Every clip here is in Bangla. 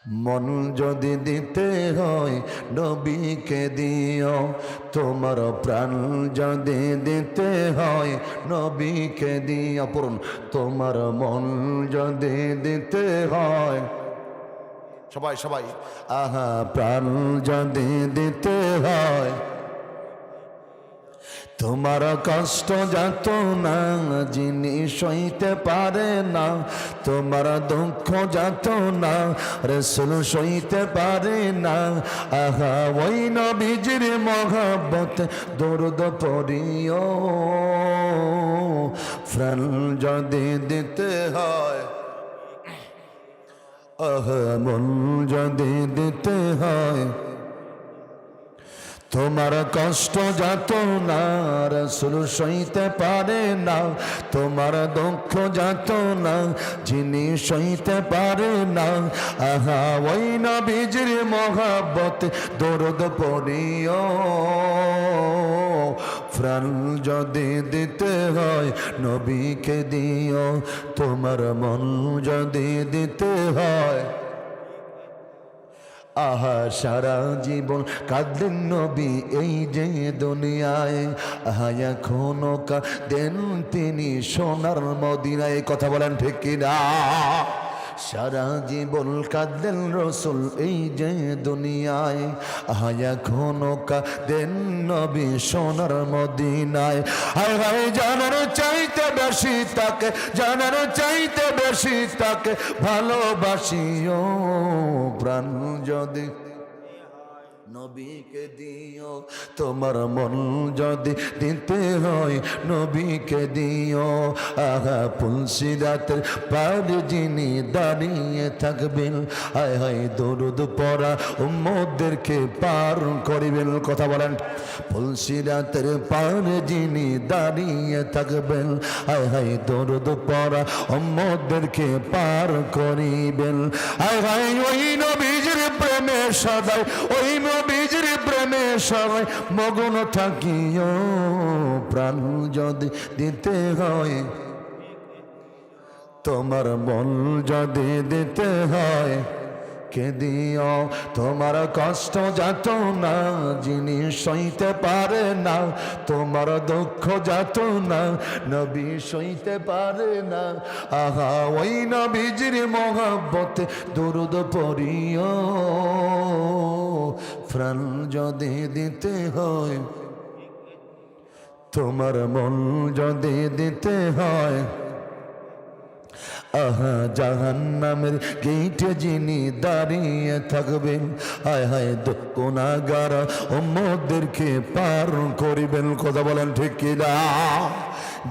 মন যদি দিতে হয় নবীকে দিও, তোমার প্রাণ যদি দিতে হয় নবীকে দিও। পড়ুন, তোমার মন যদি দিতে হয়, সবাই সবাই, আহা, প্রাণ যদি দিতে হয়, তোমার কষ্ট যত না যিনি সইতে পারে না, তোমার দুঃখ যত না রাসূল সইতে পারে না, আহা ওই নবীজির মহব্বত দরুদ পড়িও, প্রাণ যদি দিতে হয়, আহা মন যদি দিতে হয়, তোমার কষ্ট যত না রাসূল সইতে পারে না, তোমার দুঃখ যত না যিনি সইতে পারে না, আহা ওই নবীজির মহব্বত দরুদ পড়িও, প্রাণ যদি দিতে হয় নবীকে দিও, তোমার মন যদি দিতে হয়। আহা সারা জীবন কাঁদলেন নবী এই যে দুনিয়ায়, আহা এখনো কাঁদেন তিনি সোনার মদিনায়। কথা বলেন ঠিক কিনা? সারা জীবন কাঁদলেন রাসূল এই যে দুনিয়ায়, আহা এখনো কাঁদেন নবী সোনার মদিনায়। হায় হায় জানার চাইতে বেশি তাকে, জানার চাইতে বেশি তাকে ভালোবাসিও, প্রাণ যদি নবীকে দিও, তোমার মন যদি দিতে হয় নবীকে দিও, আহা পুলসিরাতের পারে যিনি দাঁড়িয়ে থাকবেন, হায় হায় দরুদ পড়া উম্মতদেরকে পার করিবেন। কথা বলেন, পুলসিরাতের পারে যিনি দাঁড়িয়ে থাকবেন, হায় হায় দরুদ পড়া উম্মতদেরকে পার করিবেন, হায় হায় ওই নবীজির প্রেমে সদাই, ওই নবীজির প্রেমে সবাই মগ্ন থাকিও, প্রাণ যদি দিতে হয়, তোমার মন যদি দিতে হয় কে দিও, তোমার কষ্ট যত না যিনি সইতে পারে না, তোমার দুঃখ যত না নবী সইতে পারে না, আহা ওই নবীজির মহব্বতে দরুদ পড়িও, প্রাণ যদি দিতে হয়, তোমার মন যদি দিতে হয়, আহা জাহান্নামের গেইটে যিনি দাঁড়িয়ে থাকবেন, হায় হায় গুনাহগার উম্মতদেরকে পার করিবেন। কথা বলেন ঠিক কিনা?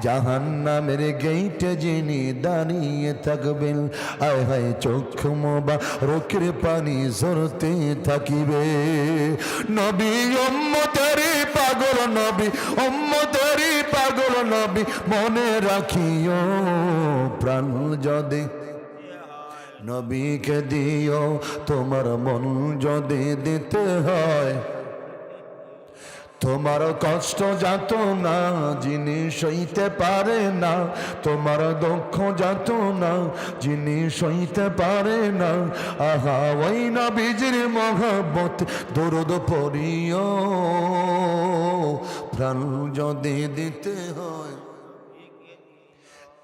জাহান্নামের গেইটে যিনি দাঁড়িয়ে থাকবেন, হায় হায় চক্ষু মোবারকের পানি ঝরতে থাকিবে, নবী উম্মতেরই পাগল নবী, উম্মতেরই পাগল নবী মনে রাখিও, প্রাণ যদি নবীকে দিও, তোমার মন যদি দিতে হয়, তোমার কষ্ট যত না যিনি সইতে পারে না, তোমার দুঃখ যত না যিনি সইতে পারে না, আহা ওই নবীজির মহব্বত দরুদ পড়িও, প্রাণ যদি দিতে হয়,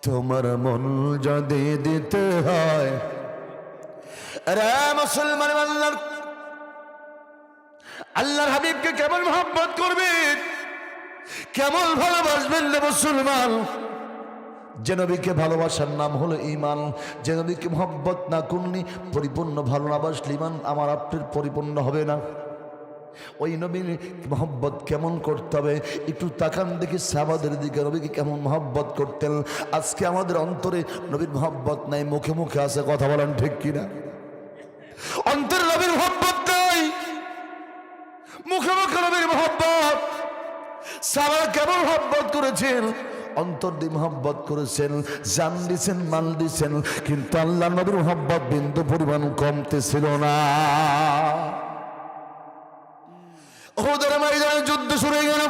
তোমার মন যদি দিতে হয়। রে মুসলমান, আল্লাহর হাবিবকে কেমন মহব্বত করবেন, কেমন ভালোবাসবেন রে মুসলমান? যে নবীকে ভালোবাসার নাম হলো ঈমান। যে নবীকে মহব্বত না করলে, পরিপূর্ণ ভালো না বাসলে ঈমান আমার আপনার পরিপূর্ণ হবে না। ওই নবীর মহব্বত কেমন করতে হবে একটু তাকান দেখি সাহাবাদের দিকে, নবীকে কেমন মহব্বত করতেন। আজকে আমাদের অন্তরে নবীর মহব্বত নাই, মুখে মুখে আছে। কথা বলেন ঠিক কিনা? অন্তরে নবীর মহব্বত নাই, মুখে মুখে নবীর মহব্বত। সাহাবারা কেমন মহব্বত করেছেন? অন্তর দিয়ে মহব্বত করেছেন, জান দিছেন, মাল দিছেন, কিন্তু আল্লাহ নবীর মহব্বত বিন্দু পরিমাণ কমতেছিল না। উহুদের ময়দানে যুদ্ধ শুরু হয়ে গেল।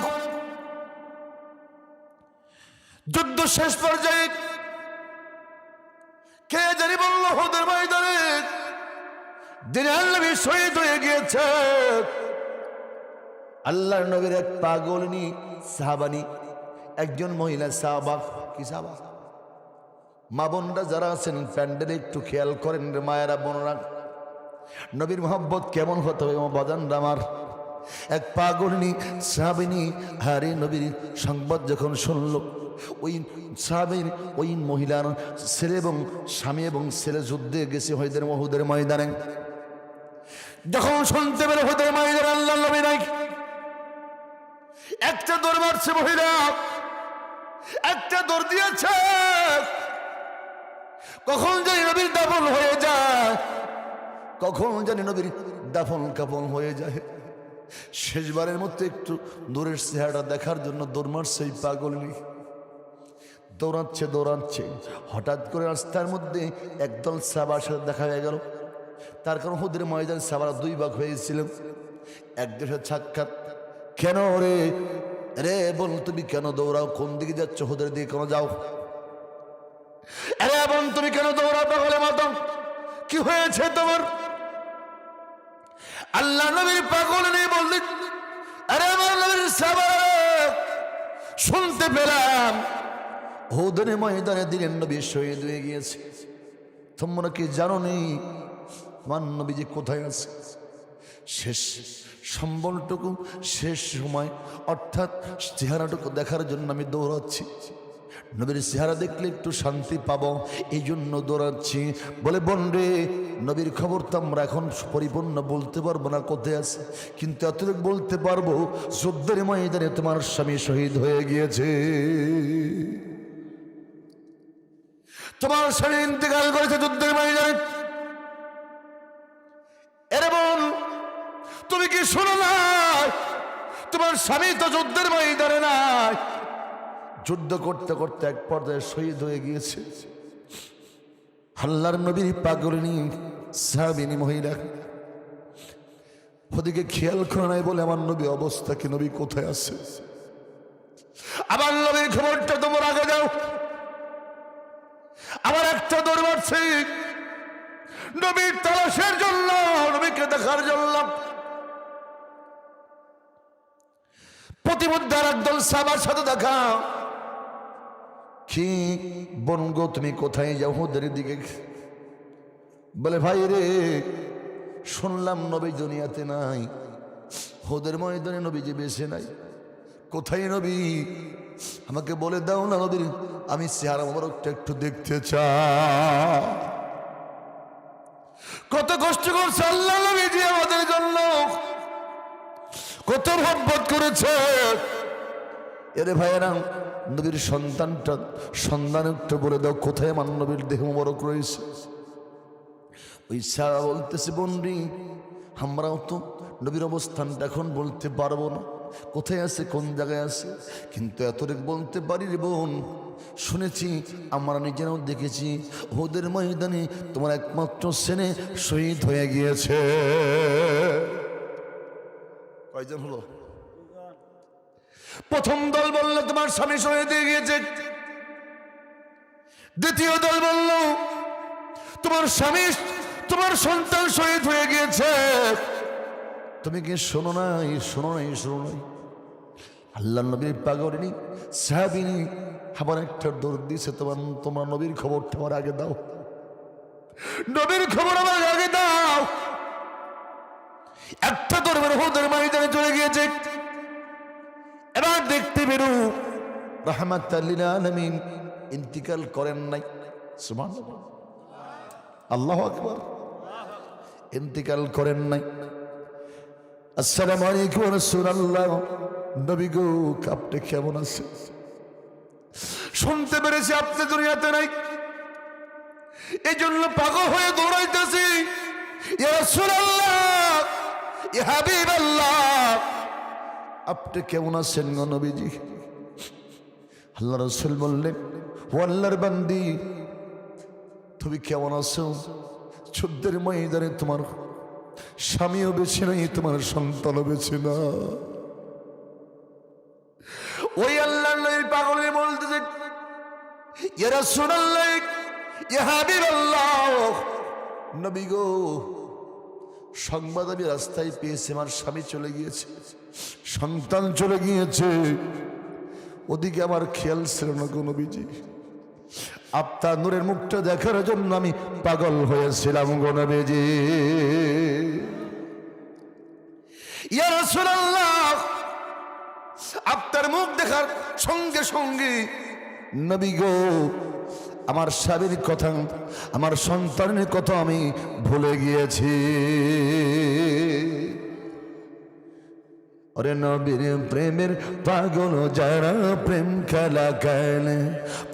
যুদ্ধ শেষ পর্যায়ে কে জানি বলল উহুদের ময়দানে দিনের নবী শহীদ হয়ে গিয়েছে। আল্লাহর নবীর এক পাগলনি সাহাবানি, একজন মহিলা সাহাবা, কি সাহাবা, মা বোনরা যারা আছেন প্যান্ডেলে একটু খেয়াল করেন রে মায়েরা বোনরা, নবীর মোহাব্বত কেমন হতে হবে বাজানরা আমার। এক পাগলনি সাহাবিনী হারে নবীর সংবাদ যখন শুনল, ওই সাহাবীর ওই মহিলার ছেলে এবং স্বামী এবং ছেলে যুদ্ধে গেছে উহুদের ময়দানে। যখন শুনতে পেরে উহুদের ময়দানে আল্লাহ নবী নাই, একটা দৌড় মারছে মহিলা, একটা দৌড় দিয়েছে। কখন জানি নবীর দাফন হয়ে যায়, কখন জানি নবীর দাফন কাফন হয়ে যায়। শেষবারের মধ্যে একটু দূরের চেহারা দেখার জন্য দৌড় মারছে এই পাগলনি। দৌড়াচ্ছে দৌড়াচ্ছে, হঠাৎ করে রাস্তার মধ্যে একদল সাহাবার সাথে দেখা হয়ে গেল। তার কারণ উহুদের ময়দান সাহাবারা দুই ভাগ হয়েছিল। এক দেশের সাক্ষাৎ, কেন রে রে বল তুমি কেন দৌড়াও, কোন দিকে যাচ্ছ, উহুদের দিকে কেন যাও? আরে বোন তুমি কেন দৌড়াও পাগলের মতো, কি হয়েছে তোমার? আল্লাহ নবীর পাগল নেই বললেন, আরে আমার নবীর সাহাবা শুনতে পেলাম উহুদের ময়দানে দিনের নবী শহীদ হয়ে গিয়েছে। তোমরা কি জানো নি আমার নবী যে কোথায় আছে? শেষ সম্বলটুকু, শেষ সময়, অর্থাৎ চেহারাটুকু দেখার জন্য আমি দৌড়াচ্ছি। নবীর চেহারা দেখলে একটু শান্তি পাবো, এই জন্য দৌড়াচ্ছি। বলে বোন রে, নবীর খবর তো আমরা এখন পরিপূর্ণ বলতে পারবো না কোথায় আছে, কিন্তু এতটুকু বলতে পারবো যুদ্ধের ময়দানে তোমার স্বামী শহীদ হয়ে গিয়েছে, তোমার স্বামী ইন্তেকাল করেছে যুদ্ধের ময়দানে। এরে বোন তুমি কি শোনো না, তোমার স্বামী তো যুদ্ধের ময়দানে নাই, যুদ্ধ করতে করতে এক পর্যায়ে শহীদ হয়ে গিয়েছে। আল্লাহর নবীর পাগলিনী সাহাবিনী মহিলা ওদিকে খেয়াল করে নাই বলে আমার নবী অবস্থা কি, নবী কোথায় আছে? আবার নবীর খবরটা তোমার আগে যাও। আবার একটা দৌড় মারছে নবীর তালাশের জন্য, নবীকে দেখার জন্য। প্রতিমধ্যে আর একদল সাহাবার সাথে দেখা। কি বোন গো তুমি কোথায় যাও? উহুদের দিকে। বলে ভাই রে, শুনলাম নবী দুনিয়াতে নাই, উহুদের ময়দানে নবী যে বেঁচে নাই। কোথায় নবী? আমাকে বলে দাও না নবীর, আমি চেহারা মোবারকটা একটু দেখতে চাই। কত কষ্ট করছে আল্লাহ নবীজি আমাদের জন্য, কত মহব্বত করেছে। এরে ভাইয়েরা, নবীর সন্তানটা সন্তান একটু বলে দাও কোথায় আমার নবীর দেহ মোবারক রয়েছে। ওই সারা বলতেছে বন্ডি, আমরাও তো নবীর অবস্থানটা এখন বলতে পারবো না, কোথায় আছে কোন জায়গায় আছে, কিন্তু এতটুকু বলতে পারি রে বোন, শুনেছি আমরা নিজেরাও দেখেছি উহুদের ময়দানে তোমার একমাত্র ছেলে শহীদ হয়ে গিয়েছে। কয়জন হলো? প্রথম দল বলল তোমার স্বামী শহীদ হয়ে গিয়েছে, দ্বিতীয় দল বলল তোমার স্বামী তোমার সন্তান শহীদ হয়ে গিয়েছে। তুমি কি শোনো নাই? শোনো নাই? শোনো নাই? আল্লাহ নবীর পাগলিনী সাহাবিনী আবার একটা দৌড় দিয়েছে, তোমার নবীর খবরটা আমার আগে দাও, নবীর খবর আমার আগে দাও। একটা দৌড়ের উহুদের ময়দানে চলে গিয়েছে। এবার দেখতে বেরো রাহমাতাল লিল আলামিন ইন্তিকাল করেন নাই। সুবহানাল্লাহ, আল্লাহু আকবার। ইন্তিকাল করেন নাই। আসসালামু আলাইকুম রাসূলুল্লাহ, নবী গো আপনি কেমন আছেন? শুনতে পেরেছি আপনি দুনিয়াতে নাই, এই জন্য পাগল হয়ে দৌড়াইতেছি। ইয়া রাসূলুল্লাহ, ইয়া হাবিবাল্লাহ, আপনি কেমন আছেন গো নবীজি? আল্লাহ রাসূল বললেন, ও আল্লাহর বান্দি, তুমি কেমন আছো? যুদ্ধের ময়দানে তোমার স্বামীও বেছে নাই, তোমার সন্তানও বেছে না। ওই আল্লাহর নবী পাগলে বলতেছে, ইয়া রাসূলুল্লাহ, ইয়া হাবিবাল্লাহ, নবী গো সংবাদ আমি রাস্তায় পেয়েছি, আমার স্বামী চলে গিয়েছে, সন্তান চলে গিয়েছে, ওদিকে আমার খেয়াল ছিল না কোনো বিজি। আপনার নূরের মুখটা দেখার জন্য আমি পাগল হয়েছিলাম গো নবীজি। ইয়া রাসূলুল্লাহ, আপনার মুখ দেখার সঙ্গে সঙ্গে নবী গো আমার স্বামীর কথা, আমার সন্তানের কথা আমি ভুলে গিয়েছি। ওরে নবীর প্রেমের পাগল যারা প্রেম খেলা খেলে,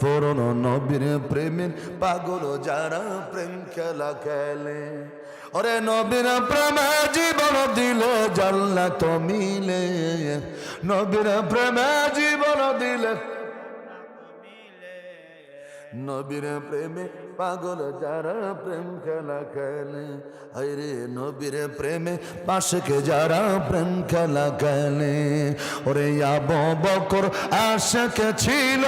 পুরনো নবীর প্রেমের পাগল যারা প্রেম খেলা খেলে, ওরে নবীর প্রেমে জীবন দিলে জান্নাত মিলে, নবীর প্রেমে জীবন দিলে, নবীর প্রেমে পাগল যারা প্রেম খেলা খেলে, আরে নবীর প্রেমে পাশকে যারা প্রেম খেলা খেলে, ওরে আবু বকর আশিক ছিল,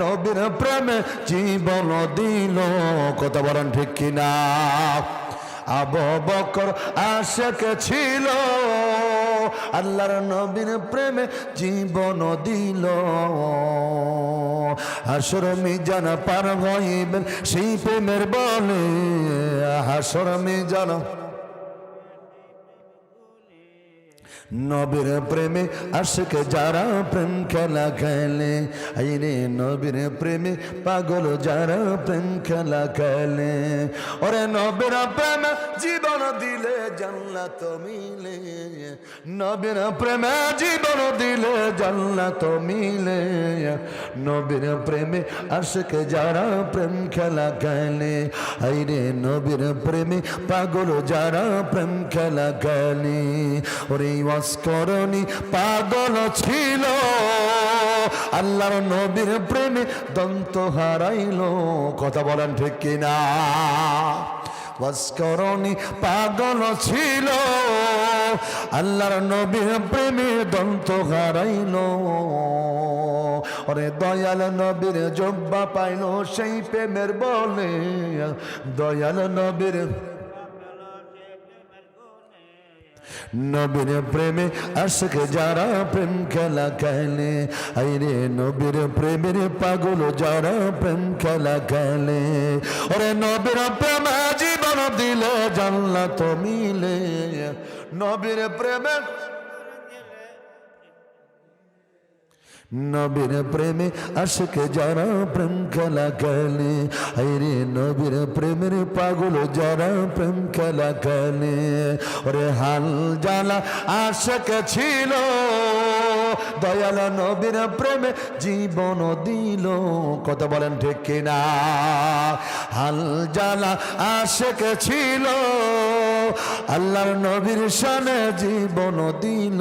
নবীর প্রেমে জীবন দিল, কথা বলেন ঠিক কিনা? আবু বকর আশিক ছিল, আল্লাহর নবীর প্রেমে জীবন দিল, হাসর মিজান পার হইবেন সেই প্রেমের বলে, হাসর মিজান নবীর প্রেমে আশিক যারা প্রেম খেলা খেলে, আইরে নবীর প্রেমে পাগল যারা প্রেম খেলা খেলে, ওরে নবীর প্রেমে জীবন দিলে জান্নাত মিলে, নবীর প্রেমে জীবন দিলে জান্নাত মিলে, নবীর প্রেমে আশিক যারা প্রেম খেলা খেলে, আইরে নবীর প্রেমে পাগল যারা প্রেম খেলা খেলে, ওরে করণী পাগল ছিল, আল্লাহর নবীর প্রেমে দন্ত হারাইল, কথা বলেন ঠিক কিনা? ওয়াসকরণী পাগল ছিল, আল্লাহর নবীর প্রেমে দন্ত হারাইল, ওরে দয়াল নবীর জব্বা পাইল সেই প্রেমের বলে, দয়াল নবীর নবীর প্রেমে আশিক যারা প্রেম খেলা খেলে, আইরে নবীর প্রেমের পাগল যারা প্রেম খেলা খেলে, ওরে নবীর প্রেমে জীবন দিলে জান্নাত মিলে, নবীর প্রেমে নবীর প্রেমে আশিক যারা প্রেম খেলা খেলে, আইরে নবীর প্রেমের পাগল যারা প্রেম খেলা খেলে, ওরে হাল জালা আশিক ছিল, দয়াল নবীর প্রেমে জীবন দিল, কথা বলেন ঠিক কিনা? হাল জালা আশিক ছিল, আল্লাহর নবীর শানে জীবন দিল,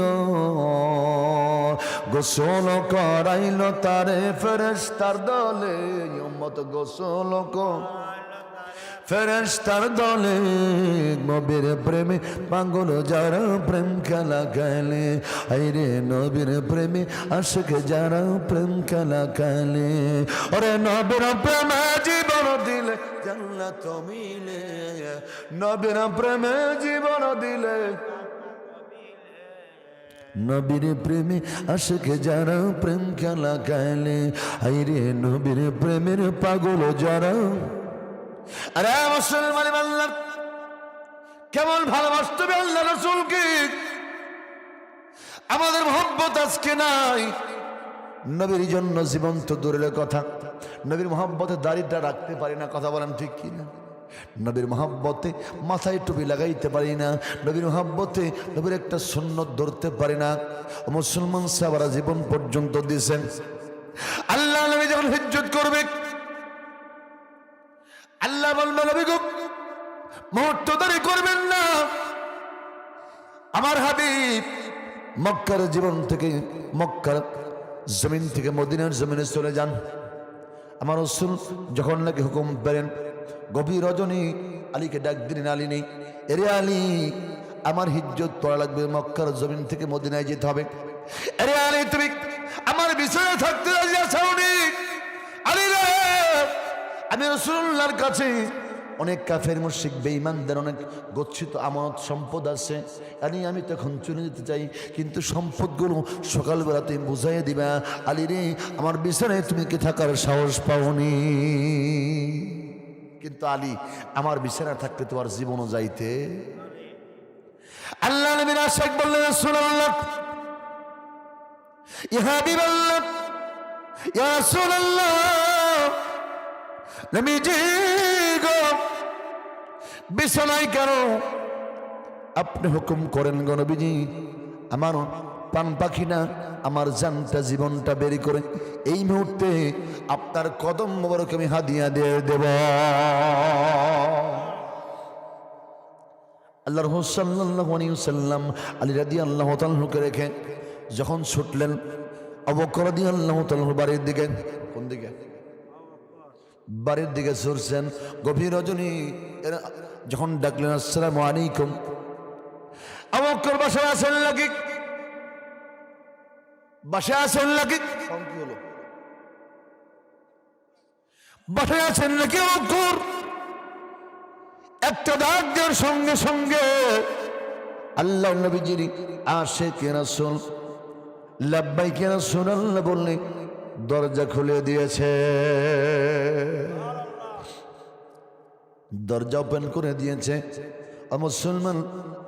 গোসল করাইল তারে ফেরেশতার দলে, উম্মত গোসল ফেরেশতার দলে, নবীর প্রেমে পাগল যারা প্রেম খেলা খেলে, আইরে নবীর প্রেমে আশিক যারা প্রেম খেলা খেলে, ওরে নবীর প্রেমে জীবন দিলে জান্নাত মিলে, নবীর প্রেমে জীবন দিলে, নবীর প্রেমে আশিক যারা প্রেম খেলা খেলে, আইরে নবীর প্রেমের পাগল যারা। আরে মুসলমান আল্লাহ কেমন ভালোবাসতে হবে আল্লাহ রাসূলকে, আমাদের মহব্বত আজকে নাই। নবীর জন্য জীবন তো দূরের কথা, নবীর মহব্বতে দাড়িটা রাখতে পারি না, কথা বলেন ঠিক কিনা? নবীর মহব্বতে মাথায় টুপি লাগাইতে পারি না, নবীর মহব্বতে নবীর একটা সুন্নত ধরতে পারি না। মুসলমান সাহাবারা জীবন পর্যন্ত দিয়েছেন। আল্লাহ নবী যখন হিজ্জত করবে, আল্লাহ বলবে নবী গো মুহূর্ত দেরি করবেন না, আমার হাবিব মক্কার জীবন থেকে, মক্কার জমিন থেকে মদিনার জমিনে চলে যান। আমার রাসূল যখন নাকি হুকুম করেন, গভীর রজনী আলীকে ডাক দিলেন, আলী নেই, এরে আলী আমার হিজ্জত পড়া লাগবে, মক্কার জমিন থেকে মদিনায় যেতে হবে। এরে আলী তুমি আমার বিছানায় থাকতে রাজি আছো? আলী রে, আমি রাসূলুল্লাহর কাছে অনেক কাফের মুশরিক বেঈমানদের অনেক গচ্ছিত আমানত সম্পদ আছে, আমি তখন চলে যেতে চাই, কিন্তু সম্পদগুলো সকালবেলা তুমি বুঝাইয়া দিবা, আলী রে আমার বিছানায় তুমি কি থাকার সাহস পাওনি? কিন্তু আলী আমার বিছানা থাকতে তোমার জীবনও যাইতে। আল্লাহ নবীর আশিক বললেন, রাসূলুল্লাহ, ইয়া হাবিবাল্লাহ, ইয়া রাসূলুল্লাহ, নবীজি গো বিছানায় কেন আপনি হুকুম করেন গো নবীজি? আমার প্রাণ পাখি না, আমার জানটা জীবনটা বেরি করে এই মুহূর্তে আপনার কদম মোবারক আমি হাদিয়া দিয়ে দেব। আল্লাহ রাসূল সাল্লাল্লাহু আলাইহি ওয়াসাল্লাম আলী রাদিয়াল্লাহু তাআলাকে রেখে যখন ছুটলেন আবু বকর রাদিয়াল্লাহু তাআলা বাড়ির দিকে, কোন দিকে? বাড়ির দিকে ছুটছেন। গভীর রজনী যখন ডাকলেন, আসসালামু আলাইকুম, আবু বকর বাসায় আছেন নাকি? বাসায় আছেন নাকি? কি হলো? বাসায় আছেন নাকি আবু বকর? একটা ডাক দেওয়ার সঙ্গে সঙ্গে আল্লাহ নবীজির আশিক রাসূল লাব্বাইক ইয়া রাসূলুল্লাহ বললে দরজা খুলে দিয়েছে, দরজা ওপেন করে দিয়েছে। মুসলমান,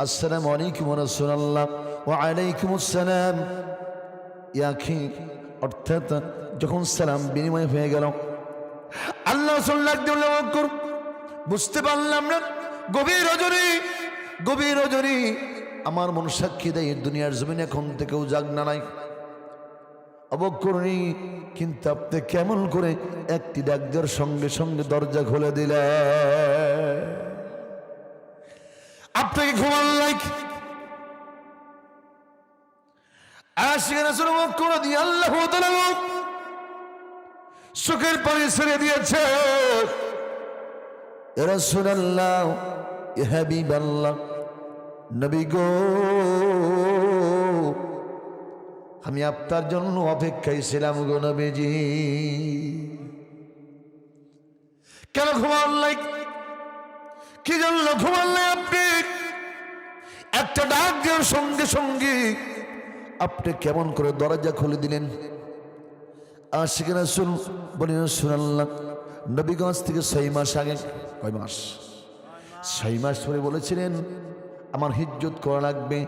আসসালামু আলাইকুম ওয়া রাসূলুল্লাহ। ওয়া আলাইকুম আসসালাম। ইয়াখি, অর্থাৎ যখন সালাম বিনিময় হয়ে গেল, আল্লাহ রাসূল লাগ বুঝতে পারলাম না, গভীর রজনী, গভীর রজনী আমার মন সাক্ষী দেয় দুনিয়ার জমিনে এখন থেকেও জাগনা নাই। অবকরণী, কিন্তু আপনি কেমন করে একটি ডাক দেওয়ার সঙ্গে সঙ্গে দরজা খুলে দিলে? আপনাকে ঘুমান লাইক আশিক রাসূল করে দিয়ে আল্লাহ তাআলা চোখের পানি ছেড়ে দিয়েছে। ইয়া রাসূলুল্লাহ, ইয়া হাবিবাল্লাহ, নবী গো আমি আপনার জন্য অপেক্ষায় ছিলাম গো নবীজি। কেন ঘুমাল্লাই? কি জন্য ঘুমাল্লাই আপনি? একটা ডাক দেওয়ার সঙ্গে সঙ্গে আপনি কেমন করে দরজা খুলে দিলেন? আশিক রাসূল বলেন, রাসূলুল্লাহ, নবীগঞ্জ থেকে 6 মাস আগে, কয় মাস? 6 মাস ধরে বলেছিলেন আমার হিজ্জত করা লাগবে।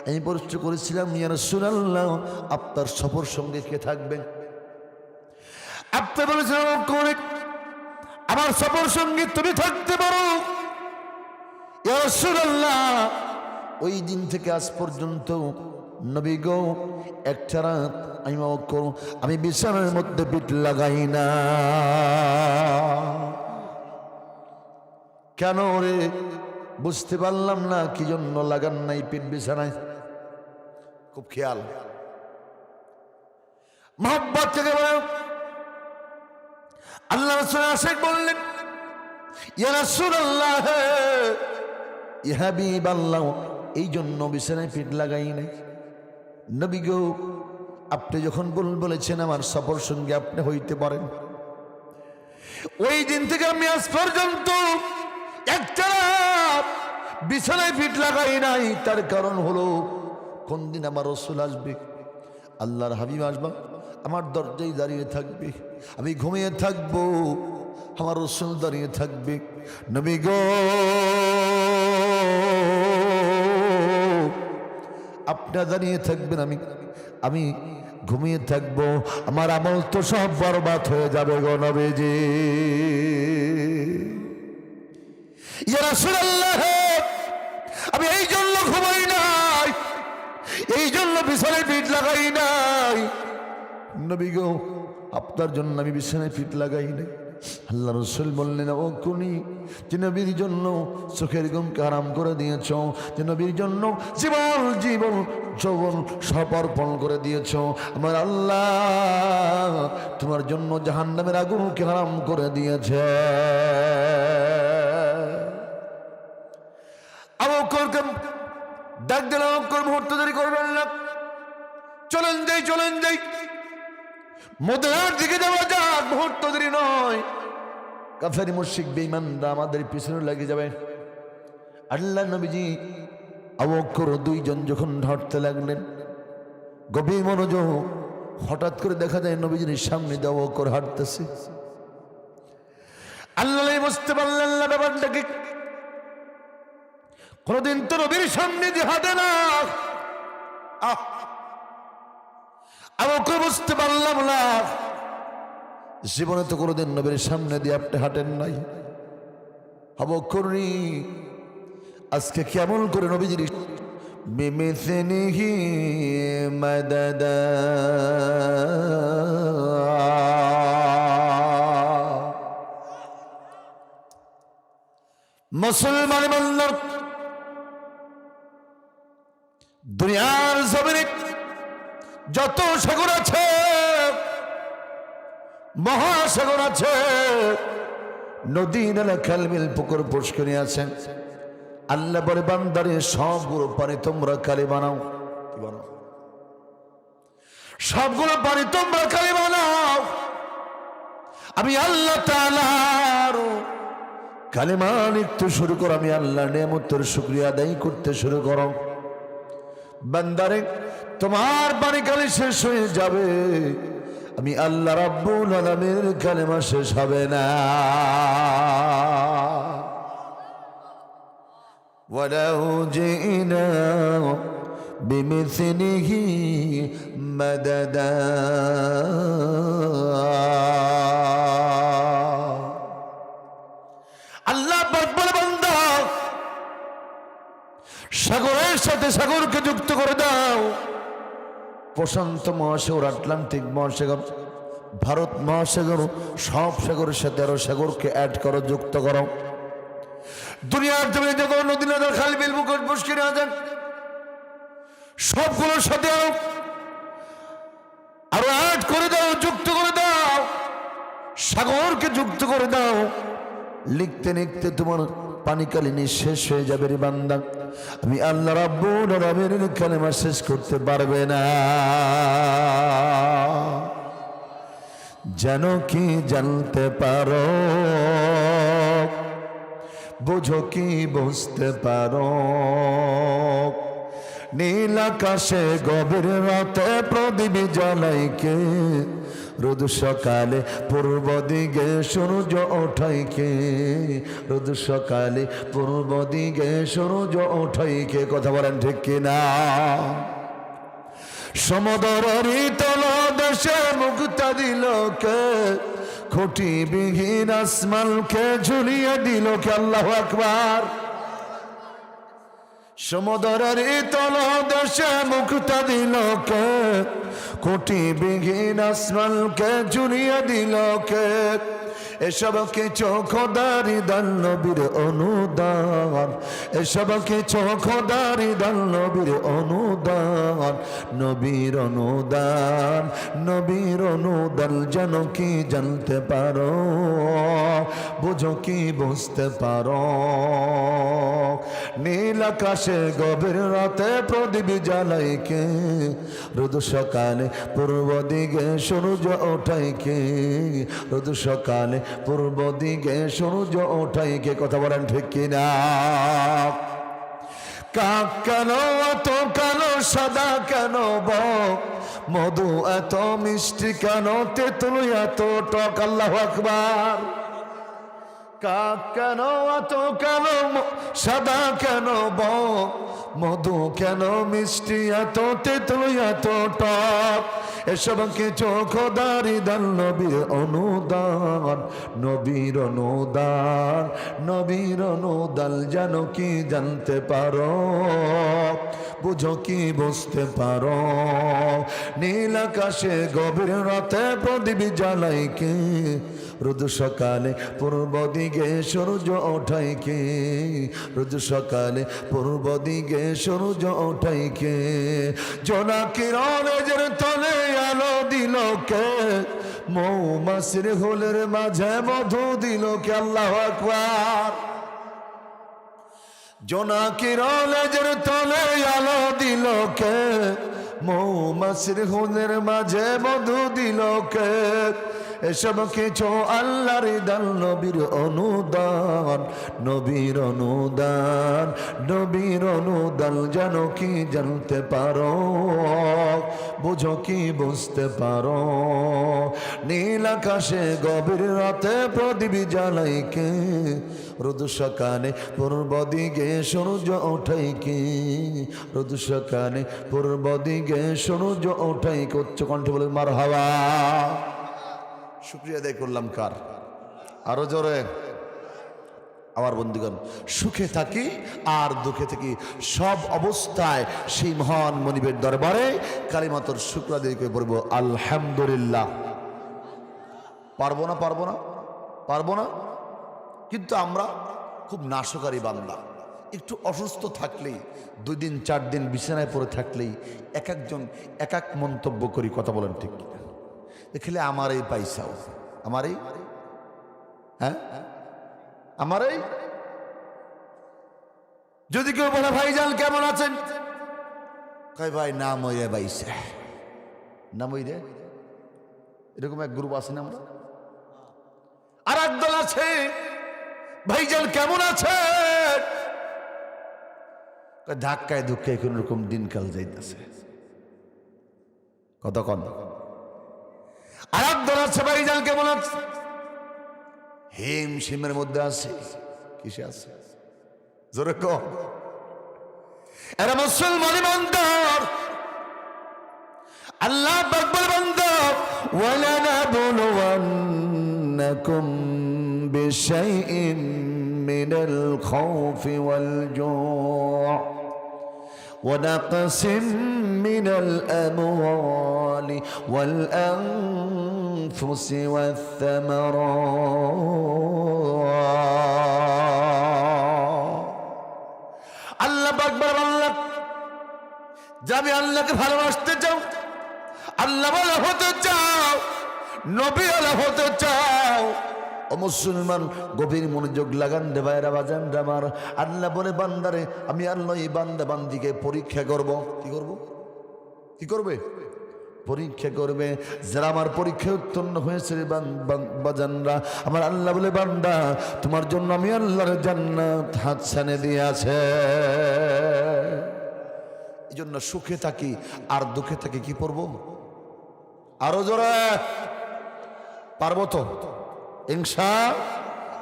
আমি প্রশ্ন করেছিলাম, ইয়া রাসূলুল্লাহ, আপনার সফর সঙ্গে কে থাকবে? আপনি বলেছিলেন, আমার সফর সঙ্গে তুমি থাকতে পারো। ইয়া রাসূলুল্লাহ, ওই দিন থেকে আজ পর্যন্ত নবী গো একটা রাত আমি বিছানার মধ্যে পিঠ লাগাই না। কেন রে? বুঝতে পারলাম না কি জন্য লাগান নাই পিঠ বিছানায়। খুব খেয়াল, মহব্বত থেকে বলেন। আল্লাহ রাসূল আশিক বললেন, ইয়া রাসূলুল্লাহ, ইয়া হাবিবাল্লাহ, এই জন্য বিছানায় পিঠ লাগাই নাই। নবী গো আপনি যখন বলেছেন আমার সফর সঙ্গে আপনি হইতে পারেন, ওই দিন থেকে আমি আজ পর্যন্ত একটা বিছানায় পিঠ লাগাই নাই। তার কারণ হলো, কোন দিন আমার রাসূল আসবে, আল্লাহর হাবিব আসবে, আমার দরজায় দাঁড়িয়ে থাকবে, আমি ঘুমিয়ে থাকবো, আমার রাসূল দাঁড়িয়ে থাকবে। নবী গো আপনারা দাঁড়িয়ে থাকবেন, আমি ঘুমিয়ে থাকবো, আমার আমল তো সব বরবাদ হয়ে যাবে গো নবীজি। ইয়া রাসূলুল্লাহ, আমি এই জন্য ঘুমাই নাই, এই জন্য বিছানায় পিঠ লাগাই নাই। নবী গো আপনার জন্য আমি বিছানায় পিঠ লাগাই নাই। আল্লাহ রাসূল বললেন, ও কুনি, যে নবীর জন্য চোখের ঘুমকে হারাম করে দিয়েছ, যে নবীর জন্য জীবন যৌবন সমর্পণ করে দিয়েছ, আমার আল্লাহ তোমার জন্য জাহান্নামের আগুনকে হারাম করে দিয়েছে। আবু বকরকে ডাক দিল, আবু বকর মুহূর্ত দেরি করবেন না, চলেন যাই মদিনার দিকে যাওয়া যাক, মুহূর্ত দেরি নয়। কাফের মুশরিক বেঈমানরা আমাদের পিছনে লেগে যাবে। আল্লাহ নবীজি আবু বকর দুইজন যখন হাঁটতে লাগলেন, গভীর মনোযোগ, হঠাৎ করে দেখা যায় নবীজির সামনে দিয়ে আবু বকর হাঁটতেছে। আল্লাহ বুঝতে পারলেন না ব্যাপারটা কি। কোনদিন তো নবীর সামনে দিয়ে হাঁটে না। আবু বকর বুঝতে পারলাম না, জীবনে তো কোনদিন নবীর সামনে দিয়ে আপনি হাঁটেন নাই। আবু বকর আজকে কেমন করে নবীজির বিমিসলিহি মাদাদা, মুসলমান বান্দা দুনিয়ার জমিনে যত সাগর আছে, মহাসাগর আছে, নদী নালা খালবিল পুকুর পুষ্করিণী আছে, আল্লাহ বলে বান্দারে সবগুলো পানি তোমরা কালি বানাও। কি বানাও? সবগুলো পানি তোমরা কালি বানাও। আমি আল্লাহ তাআলার কালিমা লিখতে শুরু করো, আমি আল্লাহ নেয়ামতের শুকরিয়া আদায় করতে শুরু করো। বান্দারে তোমার পানি কালি শেষ হয়ে যাবে, আমি আল্লাহ রাব্বুল আলামিনের কালিমা শেষ হবে না। ওয়ালাউ জিনা বিমিসলিহি মাদাদা, আল্লাহ পাক বলে বান্দা সাগরের সাথে সাগরকে যুক্ত করে দাও। প্রশান্ত মহাসাগর, আটলান্টিক মহাসাগর, ভারত মহাসাগর, সব সাগরের সাথে আরো সাগরকে অ্যাড করো, যুক্ত করো। দুনিয়ার জমিনে যত নদী নালা খাল বিল পুকুর পুষ্করিণী আছে, সবগুলোর সাথে আরো অ্যাড করে দাও, যুক্ত করে দাও, সাগরকে যুক্ত করে দাও। লিখতে লিখতে তোমার পানি কালিনী শেষ হয়ে যাবে রে বান্দা, আমি আল্লাহ রাব্বুল আলামিনের কালেমা শেষ করতে পারবে না। যেন কি জানতে পারো, বুঝো কি বুঝতে পারো, নীল আকাশে গভীর রাতে প্রদীপ জ্বালাইকে, রোদ সকালে পূর্ব দিকে সূর্য ওঠাইকে, রোদ সকালে পূর্ব দিকে সূর্য ওঠাইকে। কথা বলেন ঠিক কিনা? সমুদ্রের তলদেশে মুক্তা দিল কে, খুঁটি বিহীন আসমানকে ঝুলিয়ে দিল কে। আল্লাহু আকবার। সমুদ্রের তলদেশে মুক্তা দিল কে, কোটি বিহীন আসমানকে ঝুলিয়ে দিল কে। এসব কিছু খোদারি দান নবীর অনুদান, এসব কিছু খোদারি দান নবীর অনুদান, নবীর অনুদান, নবীর অনুদান। যেন কি জানতে পারো, বুঝো কি বুঝতে পারো, নীল আকাশে গভীর রাতে প্রদীপ জ্বালাইকে, রোদ সকালে পূর্ব দিকে সূর্য ওঠাইকে, রোদ সকালে পূর্ব দিকে সূর্য ওঠাইকে। কথা বলেন ঠিক কিনা? কাক কেন এত কালো সাদা কেন বক, মধু এত মিষ্টি কেন, তেঁতুল এত টক। আল্লাহু আকবার। কাক কেন এত কালো সাদা কেন বক, মধু কেন মিষ্টি এত, তেঁতুল এত টক। এসব কিছু খোদারি দান নবীর অনুদান, নবীর অনুদান, নবীর অনুদান। যেন কি জানতে পারো, বুঝো কি বুঝতে পারো, নীল আকাশে গভীর রাতে প্রদীপ জ্বালাইকে, রোদ সকালে পূর্ব দিকে সূর্য ওঠাইকে, রোদ সকালে পূর্ব দিকে সূর্য ওঠাইকে। জোনাকির লেজের তলে আলো দিল কে, মৌমাছির হোলের মাঝে মধু দিল কে। আল্লাহু আকবার। জোনাকির লেজের তলে আলো দিল কে, মৌমাছির হোলের মাঝে মধু দিল কে। এসব কিছু আল্লাহর দান, নবীর অনুদান, নবীর অনুদান, নবীর অনুদান। জানো কি জানতে পারো, বুঝো কি বুঝতে পারো, নীল আকাশে গভীর রাতে প্রদীপ জ্বালাই কে, রোদ সকালে পূর্ব দিকে সূর্য ওঠাই কে, রোদ সকালে পূর্ব দিকে সূর্য ওঠাই কে। উচ্চ কণ্ঠে বলে মারহাবা। শুকরিয়া আদায় করলাম কার? আরো জোরে। আমার বন্ধুগণ, সুখে থাকি আর দুঃখে থাকি, সব অবস্থায় সেই মহান মনিবের দরবারে কালিমাতুর শুকর আদায় করে বলবো আলহামদুলিল্লাহ। পারবো না, পারবো না, পারবো না। কিন্তু আমরা খুব নাশকারী বান্দা। একটু অসুস্থ থাকলেই, 2 দিন 4 দিন বিছানায় পড়ে থাকলেই এক একজন এক এক মন্তব্য করি। কথা বলেন ঠিক কিনা? দেখলে আমার এই পয়সাও, আমার এই, হ্যাঁ আমার এই। যদি কেউ বলে ভাইজান কেমন আছেন, কয় ভাই না মইরে বাইছে, না মইরে। এরকম এক গ্রুপ আছে না আমরা। আর একদল আছে, ভাইজান কেমন আছে, ধাক্কায় ধুক্কায় কোন রকম দিনকাল যাইতেছে। কতক্ষণ। আর একদল আছে, ভাইজান কেমন আছে, হেম সিমের মধ্যে আছে। কিসে আছে? জোরে কও। এরা মুসলমান বান্দর, আল্লাহ পাক বলে বান্দা, ওয়ালা নাবলুওয়ান্নাকুম বিশাইইন মিনাল খাউফি ওয়াল জু' ওয়া নাকসিম মিনাল আমওয়ালি ওয়াল আনফুসি ওয়াথ থামারাত। আল্লাহ পাক বলে আল্লাহ যাবে, আল্লাহকে ভালোবাসতে চাও, আল্লাহ বলা হতে চাও, নবী আল্লাহ হতে চাও, ও মুসলমান গভীর মনোযোগ লাগান রে ভাইরা বাজান রে আমার। আল্লাহ বলে বান্দারে আমি আল্লাহ এই বান্দা বান্দিকে পরীক্ষা করব। কি করব? কি করবে? পরীক্ষা করবে। যারা আমার পরীক্ষায় উত্তীর্ণ হয়েছে রে বাজানরা, আমার আল্লাহ বলে বান্দা তোমার জন্য আমি আল্লাহর জান্নাত হাতছানে দিয়ে আছে। এই জন্য সুখে থাকি আর দুঃখে থাকি কি পড়বো? আরো জোরে পারবো তো ইনশা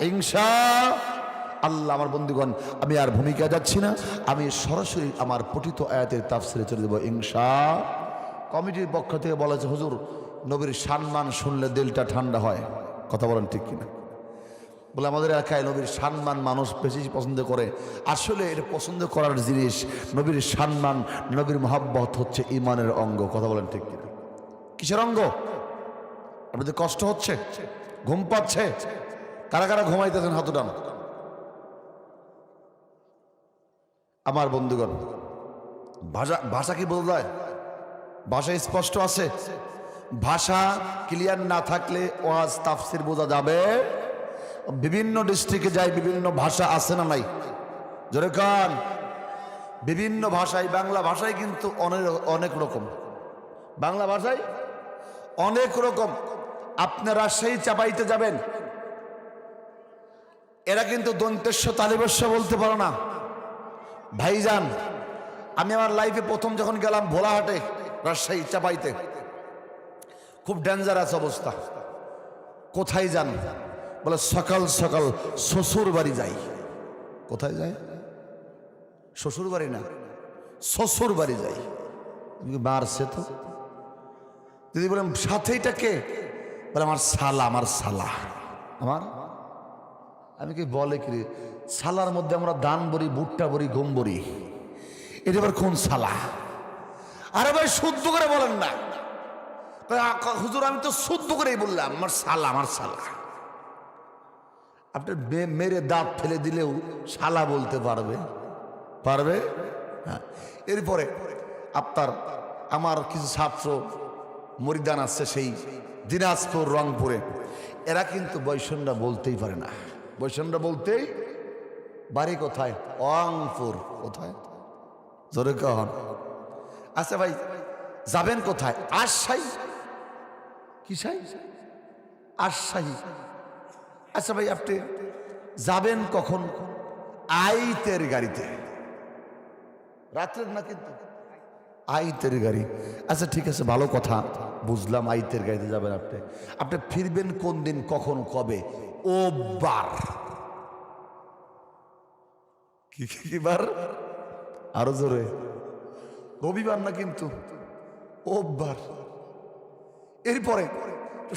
ইনশা আল্লাহ। আমার বন্ধুগণ, আমি আর ভূমিকা যাচ্ছি না, আমি সরাসরি আমার পঠিত আয়াতের তাফসিরে চলে দেবো ইনশা। কমিটির পক্ষ থেকে বলা হয়েছে হুজুর নবীর সম্মান শুনলে দিলটা ঠান্ডা হয়। কথা বলেন ঠিক কিনা? বলে আমাদের এলাকায় নবীর সম্মান মানুষ বেশি পছন্দ করে। আসলে এটা পছন্দ করার জিনিস। নবীর সম্মান, নবীর মহব্বত হচ্ছে ইমানের অঙ্গ। কথা বলেন ঠিক কিনা? কিসের অঙ্গ? আপনাদের কষ্ট হচ্ছে, ঘুম পাচ্ছে, কারা কারা ঘুমাইতেছেন হাত উঠান। আমার বন্ধুগণ, ভাষা কি বোঝা যায়? ভাষা স্পষ্ট আছে? ভাষা ক্লিয়ার না থাকলে ওয়াজ তাফসির বোঝা যাবে? বিভিন্ন ডিস্ট্রিক্টে যাই, বিভিন্ন ভাষা আছে না নাই? জোরে কান। বিভিন্ন ভাষায়, বাংলা ভাষায় কিন্তু অনেক রকম, বাংলা ভাষায় অনেক রকম। আপনারা সেই চাপাইতে যাবেন, এরা কিন্তু দন্তেশ্ব তালিবস্য বলতে পারো না। ভাইজান, আমি আমার লাইফে প্রথম যখন গেলাম ভোলাহাটে, রাজশাহী চাপাইতে, খুব ডেঞ্জারাস অবস্থা। কোথায় যান? বলে সকাল সকাল শ্বশুর বাড়ি যাই। কোথায় যায়? শ্বশুর বাড়ি না, শ্বশুর বাড়ি যাই। মারছে তো। যদি বলেন সাথেইটা কে? বলে আমার শালা, আমার শালা। আমার আমি কি বলে কি শালার মধ্যে আমরা দান বরি, ভুট্টা বরি, গম বরি, এটা আবার কোন শালা? আরে ভাই শুদ্ধ করে বলেন না। হুজুর আমি তো শুদ্ধ করেই বললাম আমার শালা, আমার শালা। আপনার মেরে দাঁত ফেলে দিলেও শালা বলতে পারবে, পারবে? হ্যাঁ। এরপরে আপনার আমার কিছু ছাত্র মরিদান আছে সেই দিনাজপুর, রংপুরে, এরা কিন্তু বৈষণ্যা বলতেই পারে না। বৈষণ্যা বলতেই, বাড়ি কোথায়? রংপুর। কোথায়? জোরে কন। আচ্ছা ভাই যাবেন কোথায়? আশাই। কি সাই? আশাহী। আচ্ছা ভাই, আপনি যাবেন কখন? আইতের গাড়িতে, রাত্রের না কিন্তু, আইতের গাড়ি। আচ্ছা ঠিক আছে, ভালো কথা, বুঝলাম আইতের গাড়িতে যাবেন আপনি। আপনি ফিরবেন কোন দিন, কখন, কবে? ও বার। কি বার? আরো জোরে। রবিবার না কিন্তু, ও বার। এরপরে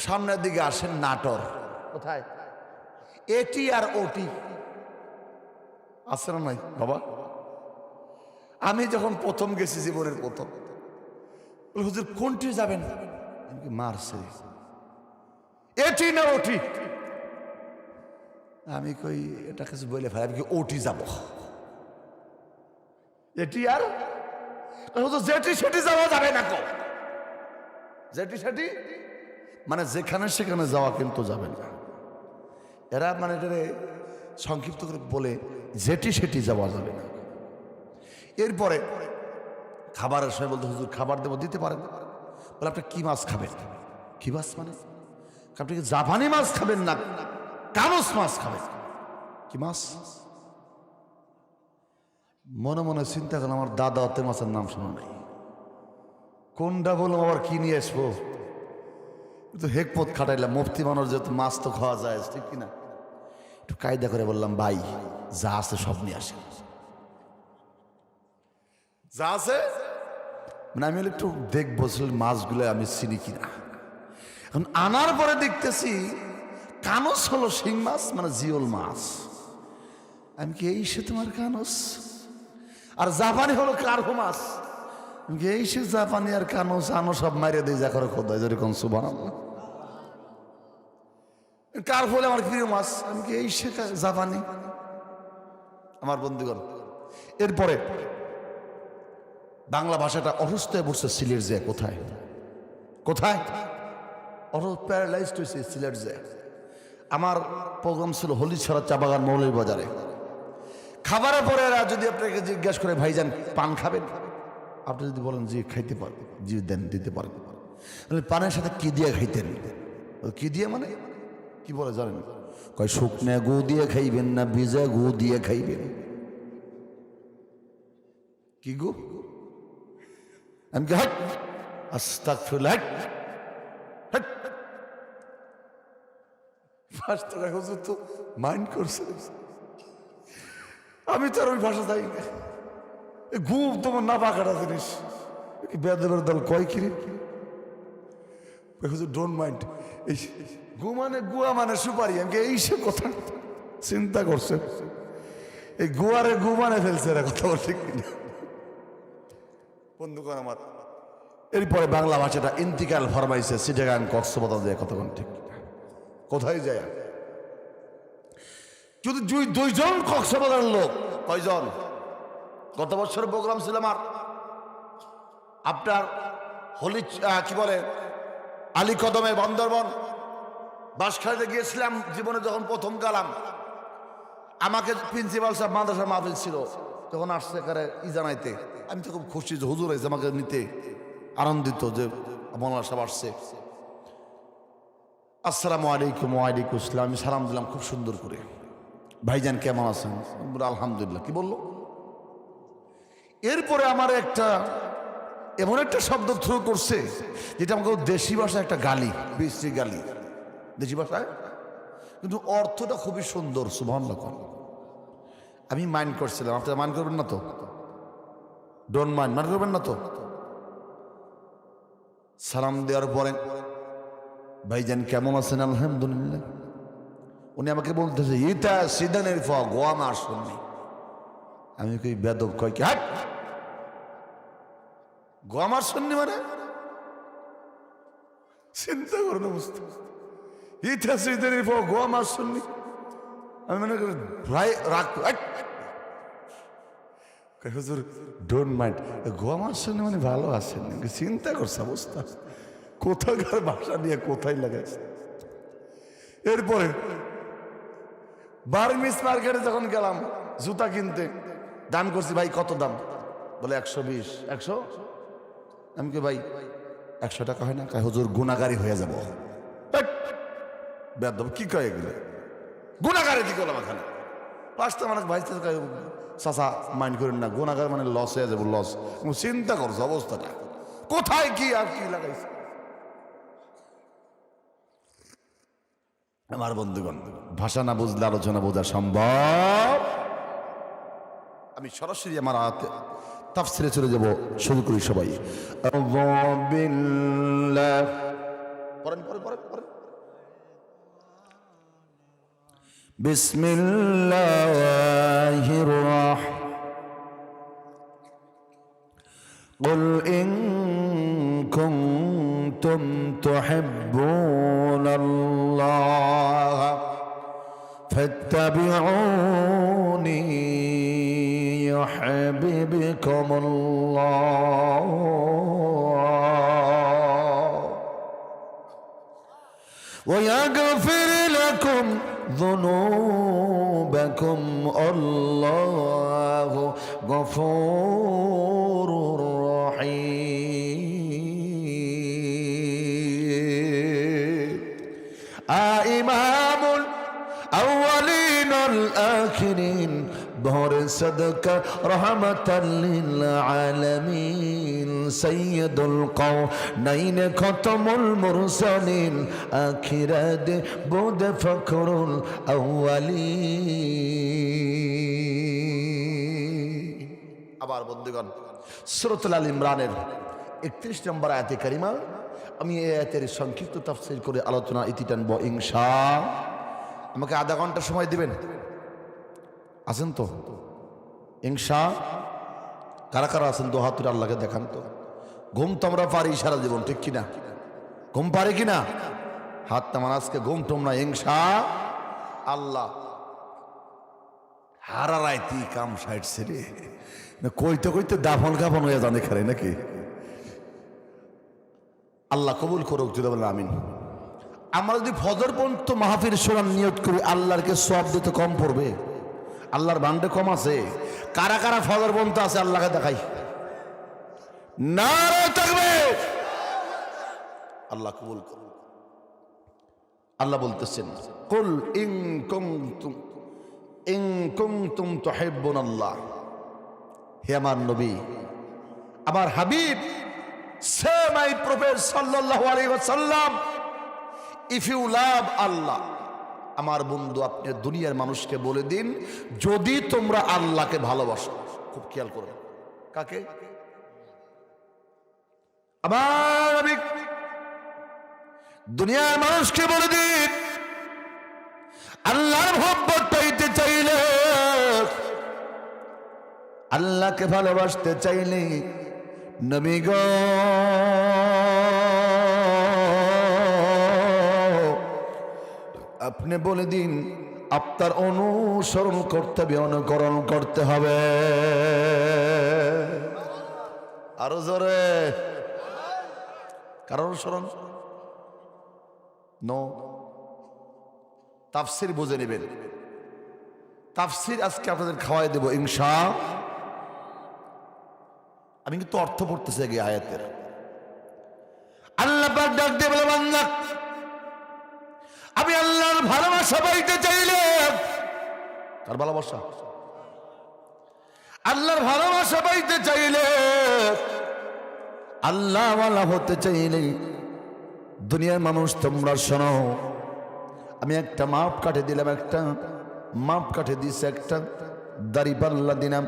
সামনের দিকে আসেন নাটোর। কোথায়? এটি আর ওটি আছে না নাই বাবা? আমি যখন প্রথম গেছি, জীবনের প্রথম, হুজুর কোনটি যাবেন? মারছে, এটি না ওটি? আমি কই এটা কিছু বলে ফেলে, আমি কি ওটি যাব? এটি আর হুজুর যেটি সেটি যাওয়া যাবে না। কো যেটি সেটি মানে যেখানে সেখানে যাওয়া কিন্তু যাবে না। এরা মানে এটারে সংক্ষিপ্ত করে বলে যেটি সেটি যাওয়া যাবে না। এরপরে খাবারের সময় বলতে, হুজুর খাবার দেবো, দিতে পারেন? বলে আপনি কি মাছ খাবেন? কি মাছ মানে? আপনি কি জাপানি মাছ খাবেন না কানস মাছ খাবেন? কি মাছ? মনে মনে চিন্তা করেন, আমার দাদা অতে মাছের নাম শোনা নাই, কোনটা বললাম আবার কি নিয়ে আসবো? তো হেকপথ খাটাইলাম, মুফতি মানুষ যেহেতু মাছ তো খাওয়া যায়, ঠিক কিনা? একটু কায়দা করে বললাম, ভাই যা আছে সব নিয়ে আসেন। যা আছে মানে আমি একটু দেখবো মাছগুলো আমি চিনি কিনা। এখন আনার পরে দেখতেছি কানস হলো শিং মাছ, মানে জিওল মাছ। আমি কি এই সে তোমার কানস? আর জাপানি হলো কার্গো মাছ। আমি কি এই সে জাপানি আর কানস আনো সব মাইরে দিয়ে যা করে খোদায় যেরকম সুবহানাল্লাহ। কার ফলে আমার প্রিয় মাছ, আমি কি এই সে জাপানি? আমার বন্ধুগণ, এরপরে বাংলা ভাষাটা অসুস্থ হয়ে পড়ছে সিলেট যে। কোথায় কোথায় প্যারালাইজড হয়েছে সিলেট যে। আমার প্রোগ্রাম ছিল হলিছড়া চা বাগান মৌলভী বাজারে। খাবারের পরে এরা যদি আপনাকে জিজ্ঞাসা করে, ভাইজান পান খাবেন? আপনি যদি বলেন জি খাইতে পারেন, জি দেন, দিতে পারেন। পানের সাথে কি দিয়ে খাইতেন? কি দিয়ে মানে কি বলে জানেন? কয় শুকনা গু দিয়ে খাইবেন না ভিজা গু দিয়ে খাইবেন? কি গু? আমি কি হাট আস্তাগফিরুল্লাহ, হাট 5 টাকা হুজুর তো মাইন্ড করছে। আমি তো আর ওই ভাষা যাই না। গু তোমার না পাকাটা জিনিস, বেদবের দল কয় কিরে হুজুর ডোন্ট মাইন্ড। এই গু মানে গুয়া মানে সুপারি। আমি এই সে কথা চিন্তা করছে, এই গুয়ারে গু মানে ফেলছে এরা, কথা বল ঠিক কিনা বন্ধুগণ আমার? এরপরে বাংলা ভাষাটা ইন্তিকাল ফরমাইছে চিটাগাং কক্সবাজার যায়, কতক্ষণ ঠিক কিনা? কোথায় যায়? যদি দুইজন কক্সবাজারের লোক, কয়জন? গত বছর প্রোগ্রাম ছিল আমার আপনার হলি কি বলে আলী কদমে বান্দরবন বাঁশখালীতে গিয়েছিলাম জীবনে যখন প্রথম গেলাম। আমাকে প্রিন্সিপাল সাহেব মাদ্রাসার মাহফিল ছিল তখন আসছে কারে জানাইতে। আমি তো খুব খুশি যে হুজুর হয়েছে, আমাকে নিতে আনন্দিত যে মৌলানা সাহেব আসছে। আসসালামু আলাইকুম। ওয়ালাইকুম আসসালাম। আমি সালাম দিলাম খুব সুন্দর করে, ভাইজান কেমন আছেন? আলহামদুলিল্লাহ। কি বললো? এরপরে আমার একটা এমন একটা শব্দ থ্রো করছে যেটা আমাকে দেশি ভাষায় একটা গালি, বিশ্রী গালি দেশি ভাষায়, কিন্তু অর্থটা খুবই সুন্দর। সুবহানাল্লাহ। আমি মাইন্ড করছিলাম, আপনারা মাইন্ড করবেন না তো? ডোন্ট মাইন্ড, মাইন্ড করবেন না তো? সালাম দেওয়ার পরে ভাইজান কেমন আছেন? আলহামদুলিল্লাহ। উনি আমাকে বলতেছে ইতা সিদানের ফ গোয়া মার শুননি। আমি কই বেদব, কয় কি হাট গোয়া মার শুননি মানে? চিন্তা করুন বুঝতে, ইতা সিদানের ফ গোয়া মার শুননি। আমি মনে করি ভাই রাগ, হুজুর ডোন্ট মাইন্ড, গোয়া মার শুননি মানে ভালো আছেন? চিন্তা করছে অবস্থা, কোথাকার ভাষা নিয়ে কোথায় লাগাইছে। এরপরে বার্মিস মার্কেটে যখন গেলাম জুতা কিনতে, দাম করছি, ভাই কত দাম? বলে 120। 100? আমি কি ভাই 100 টাকা হয় না? হুজুর গুণাগারি হয়ে যাব। বেদব কি কয় এগুলো? গুণাগারে কি করলাম এখানে? পাঁচটা মানুষ ভাইতে চাচা মাইন্ড করেন না, গুণাগার মানে লস হয়ে যাবো, লস। চিন্তা করছো অবস্থাটা কোথায়, কি আর কি লাগাইছে। আমার বন্ধুগণ, ভাষা না বুঝলে আলোচনা বোঝা সম্ভব। আমি সরাসরি আমার হাতে তাফসিরে চলে যাব, শুরু করি সবাই। বিসমিল্লাহির রাহমানির قل إن كنتم تحبون الله فاتبعوني يحببكم الله ويغفر لكم ذنوبكم الله غفور إمام الأولين والآخرين بهر صدق رحمة للعالمين سيد القونين ختم المرسلين آخرات بود فخر الأولين আবার বন্ধুগণ, সূরাতুল আল ইমরানের 31 নম্বর আয়াতে কারিমা, আমি এই আয়াতের সংক্ষিপ্ত তাফসীর করে আলোচনা ইতি টানব ইনশাআল্লাহ। আমাকে আধা ঘন্টা সময় দিবেন, আছেন তো ইনশাআল্লাহ? কারা কারা আছেন তো হাত তুলে আল্লাহকে দেখান তো। ঘুম তো আমরা পারি সারা জীবন, ঠিক কিনা? ঘুম পারি কিনা? হাত নামান, আজকে ঘুম টুম না ইনশাআল্লাহ। হারা রাইতি কাম সাইড ছেড়ে কইতে কইতে দাফন কাফন হয়ে জানে খারে নাকি? আল্লাহ কবুল করুক, যদি বলেন আমিন। আমরা যদি ফজর পর্যন্ত মাহফিল শোনার নিয়ত করি, আল্লাহরকে সওয়াব দিতে কম পড়বে? আল্লাহর বান্ডে কম আছে? কারা কারা ফজর পর্যন্ত আছে আল্লাহকে দেখাই, নারে তাকবীর। আল্লাহ কবুল করুন। আল্লাহ বলতেছেন, কুল ইন কুনতুম তুহিব্বুনাল্লাহ, হে আমার নবী, আমার Habib, say my prophet sallallahu alaihi wasallam, if you love Allah, আমার বন্ধু আপনি দুনিয়ার মানুষকে বলে দিন, যদি তোমরা আল্লাহকে ভালোবাসো। খুব খেয়াল করবেন, কাকে? আমার নবী দুনিয়ার মানুষকে বলে দিন, আল্লাহর মহব্বত পাইতে চাইলে, আল্লাহকে ভালোবাসতে চাইলে নবী গো আপনি বলে দিন আপনার অনুসরণ করতে হবে, অনুকরণ করতে হবে। আরো জোরে, কারণ অনুসরণ নো। তাফসীর বুঝে নেবেন, তাফসীর আজকে আপনাদের খাওয়াই দেব ইনশাআল্লাহ। আমি কিন্তু অর্থ পড়তেছি আগে আয়াতের। আল্লাহ পাক ডাক দিয়ে বলে, বান্দা আমি আল্লাহর ভালোবাসা পাইতে চাইলে, কার ভালোবাসা? আল্লাহর ভালোবাসা পাইতে চাইলে, আল্লাহ ওয়ালা হতে চাইলে, দুনিয়ার মানুষ তোমরা শোনো, আমি একটা মাপ কাটে দিলাম, একটা মাপ কাটে দিছে, একটা দাড়ি পাল্লা দিলাম।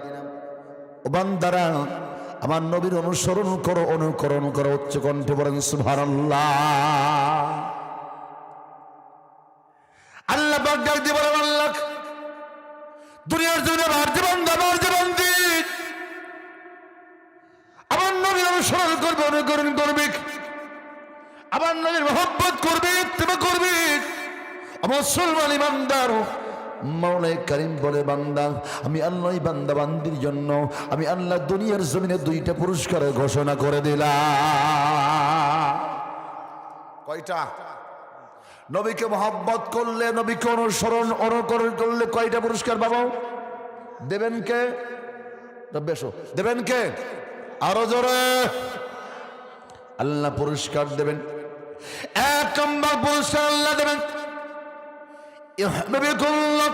ও বান্দারা আমার নবীর অনুসরণ করো, অনুকরণ করো। উচ্চ কণ্ঠে বলেন সুবহানাল্লাহ। আল্লাহ পাক ডাক দিয়ে বলেন, আল্লাহ দুনিয়ার জন্য আমার জীবন আমার নবীর অনুসরণ করবে, অনুকরণ করবে, আমার নবীর মহব্বত করবে, ইত্তেবা করবে। মুসলমান ইমানদার মাওলাই কারীম বলে, বান্দা আমি আল্লাহ বান্দা বান্দির জন্য আমি আল্লাহ দুনিয়ার জমিনে দুইটা পুরস্কারের ঘোষণা করে দিলাম। কয়টা? নবীকে মহব্বত করলে, নবীকে অনুসরণ অনুকরণ করলে কয়টা পুরস্কার পাবো? দেবেন কে? বেশো দেবেন কে? আরো জোরে। আল্লাহ পুরস্কার দেবেন। এক নম্বর পুরস্কার আল্লাহ দেবেন, ইউহিব্বুকুল্লাহ,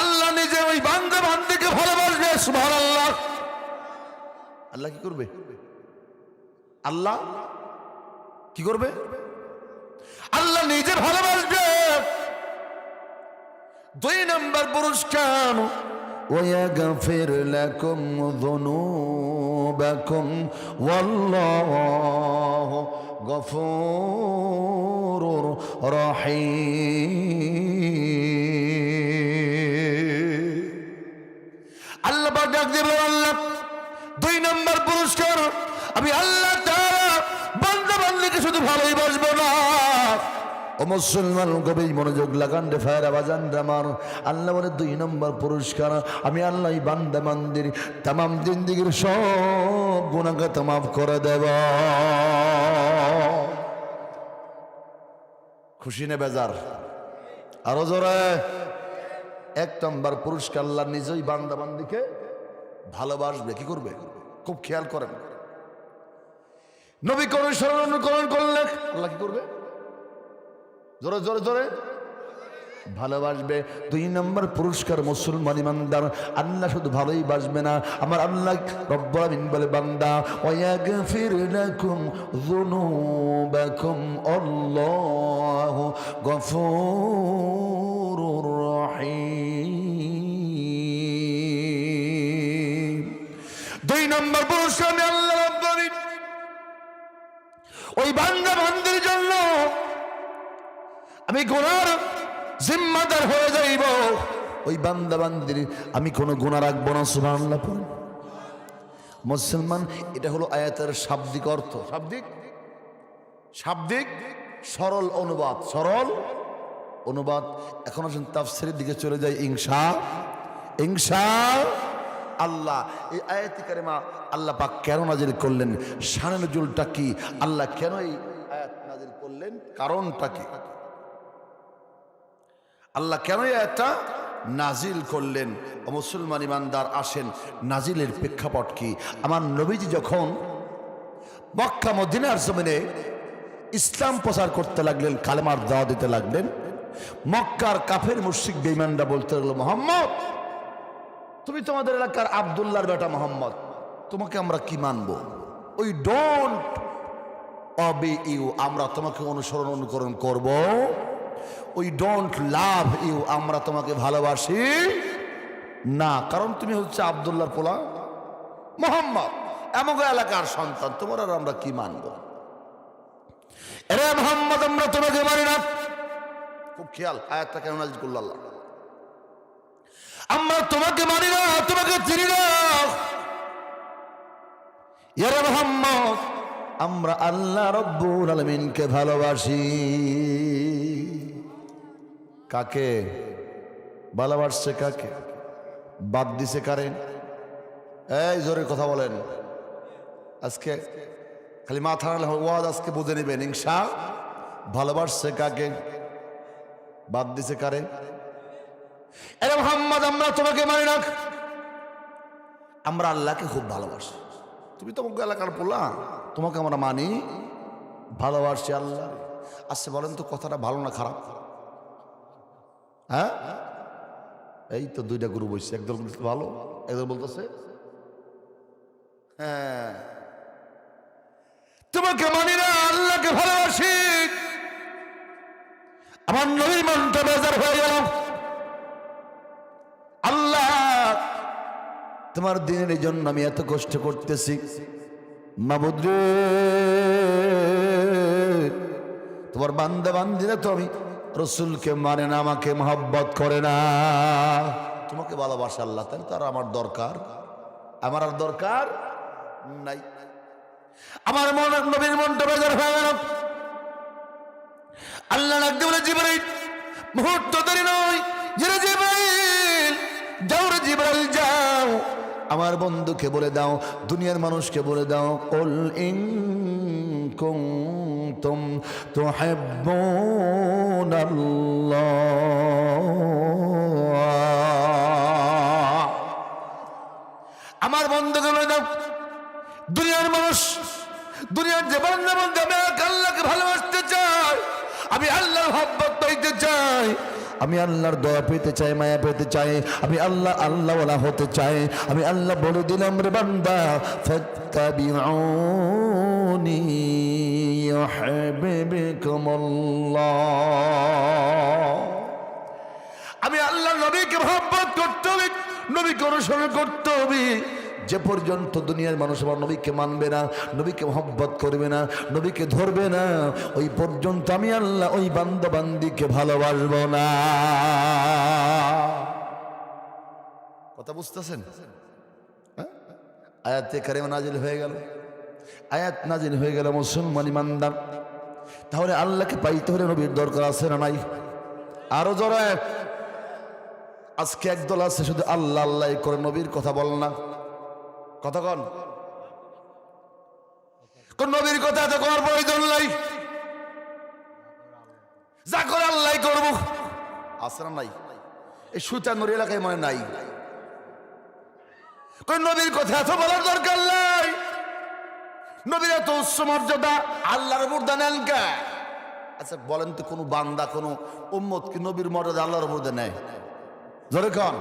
আল্লাহ নিজে ওই বান্দা বান্দিকে ভালোবাসবে। সুবহানাল্লাহ। আল্লাহ কি করবে? আল্লাহ কি করবে? আল্লাহ নিজে ভালোবাসবে। 2 নম্বর পুরস্কার, ويغفر لكم ذنوبكم والله غفور رحيم। আল্লাহ পাক ডাক দিবে, আল্লাহ 2 নম্বর পুরস্কার, আমি আল্লাহ তাআলা বান্দা বান্দীকে শুধু ভালোই বাসবো না। ও মুসলমান, গভীর মনোযোগ লাগান রে ফায়রা বাজান আমার। আল্লাহ বলে 2 নম্বর পুরস্কার, আমি আল্লাহ বান্দা বান্দির তামাম জিন্দেগীর সব গুনাহকে মাফ করে দেব। খুশি নে বেজার? আরো জোরে। 1 নম্বর পুরস্কার, আল্লাহ নিজেই বান্দা বান্দিকে ভালোবাসবে। কি করবে? খুব খেয়াল করেন। নবী অনুকরণ করলে আল্লাহ কি করবে? জোরে জোরে জোরে ভালোবাসবে। 2 নম্বর পুরস্কার, মুসলমান ইমানদার আল্লাহ শুধু ভালোই বাসবে না, আমার আল্লাহ রব্বুল আমিন বলে, বান্দা ওয়াগফির লাকুম যুনুবাকুম আল্লাহু গফুরুর রহিম। 2 নম্বর পুরস্কার, আল্লাহ রব্বুল আমিন ওই বান্দা বান্দির জন্য আমি গুনার জিম্মাদার হয়ে যাইব। ওই বান্দা বান্দির আমি কোনো গুনাহ রাখবো না। সুবহানাল্লাহ পড়ুন। মুসলমান, এটা হলো আয়াতের শাব্দিক অর্থ। শাব্দিক সরল অনুবাদ, সরল অনুবাদ। এখন আসুন তাফসীরের দিকে চলে যাই। ইনশাআল্লাহ এই আয়াতে কারিমা আল্লাহ পাক কেন নাজিল করলেন? শানে নুজুলটা কি? আল্লাহ কেন এই আয়াত নাজিল করলেন? কারণটা কি? আল্লাহ কেন এটা নাজিল করলেন? মুসলমান ইমানদার আসেন, নাজিলের প্রেক্ষাপট কি? আমার নবীজি যখন মক্কা মদিনার জমিনে ইসলাম প্রচার করতে লাগলেন, কালেমার দাওয়াত দিতে লাগলেন, মক্কার কাফের মুশরিক বেঈমানরা বলতে লাগলো, মুহাম্মদ তুমি তোমাদের এলাকার আব্দুল্লাহর বেটা মুহাম্মদ, তোমাকে আমরা কি মানবো? উই ডোন্ট অবে ইউ, আমরা তোমাকে অনুকরণ করব। উই ডোন্ট লাভ ইউ, আমরা তোমাকে ভালোবাসি না, কারণ তুমি হচ্ছে আব্দুল্লাহর পোলা মুহাম্মদ, এমন এলাকার সন্তান, তোমার আর আমরা কি মানব? এরে মুহাম্মদ, আমরা তোমাকে মানি না। খুব খেয়াল, আয়াতটা কেন নাযিল করল আল্লাহ? আমরা তোমাকে মানি না, তোমাকে চিনি না। এরে মুহাম্মদ, আমরা আল্লাহ রাব্বুল আলামিনকে ভালোবাসি। কাকে ভালোবাসছে? কাকে বাদ দিছে? কারে? এই জোরে কথা বলেন। আজকে খালি মাথা ওয়াজ আজকে বুঝে নেবেন। ভালোবাসছে কাকে? বাদ দিছে কারে? এরে মুহাম্মদ, আমরা তোমাকে মানি না, আমরা আল্লাহকে খুব ভালোবাসি। তুমি তোমাকে এলাকার পোলা, তোমাকে আমরা মানি, ভালোবাসি আল্লাহ। আচ্ছা বলেন তো, কথাটা ভালো না খারাপ? হ্যাঁ, এই তো 2টা গ্রুপ হয়েছে, একদল বলতেছে ভালো, একদল বলতেছে হ্যাঁ তোমাকে মানি না, আল্লাহকে ভালোবাসি। আমার নবীর মনটা বেজার হয়ে গেল। আল্লাহ, তোমার দিনের জন্য আমি এত কষ্ট করতেছি, মাবুদ রে, তোমার বান্দা বান্দিরা তো আমি রসুলকে মানে না, আমাকে মহব্বত করে না। তোমাকে ভালোবাসা আল্লাহ, তাই তার আমার দরকার, আমার আর দরকার নাই। আমার মন নবীর মনটা বেজার হয়ে গেল। আল্লাহ ডাকতে বলে, জিবরাইল মুহূর্ত দেরি নয়, জিবরাইল যাও রে জিবরাইল যাও, আমার বন্ধুকে বলে দাও, দুনিয়ার মানুষকে বলে দাও, কুল ইন কুনতুম তুহিব্বুনাল্লাহ, আমার বন্ধুকে বলে দাও, দুনিয়ার মানুষ, দুনিয়ার যে বান্দা বান্দা আমি আল্লাহকে ভালোবাসতে চাই, আমি আল্লাহর মহব্বত পাইতে চাই, আমি আল্লাহর দয়া পেতে চাই, মায়া পেতে চাই, আমি আল্লাহওয়ালা হতে চাই। আমি আল্লাহ বলে দিলাম, রে বান্দা ফাত্তাবিউনি ইউহিব্বুকুমুল্লাহ। আমি আল্লাহ নবীকে মহব্বত করতে হবে, নবীকে অনুসরণ করতে হবে। যে পর্যন্ত দুনিয়ার মানুষ আমার নবীকে মানবে না, নবীকে মহব্বত করবে না, নবীকে ধরবে না, ওই পর্যন্ত আমি আল্লাহ ওই বান্দা বান্দিকে ভালোবাসবো না। কথা বুঝতেছেন? আয়াতে কারিমা নাজিল হয়ে গেল, আয়াত নাজিল হয়ে গেল মুসলমান ইমানদার। তাহলে আল্লাহকে পাইতে হলে নবীর দরকার আছে না নাই? আরো জোরে। আজকে একদল আছে শুধু আল্লাহ আল্লাহ করে, নবীর কথা বল না। কতক্ষণ কোন নবীর কথা এত করার প্রয়োজন নাই, যা করে আল্লাহ করবো। আছে না নাই? এই সুতানুর এলাকায় মনে নাই। কোন নবীর কথা এত বলার দরকার নাই। নবীর এত উচ্চ মর্যাদা, আল্লাহর উপর দেন কে? আচ্ছা বলেন তো, কোন বান্দা কোন উম্মত কি নবীর মর্যাদা আল্লাহর উপর দেয়? জোরে কন।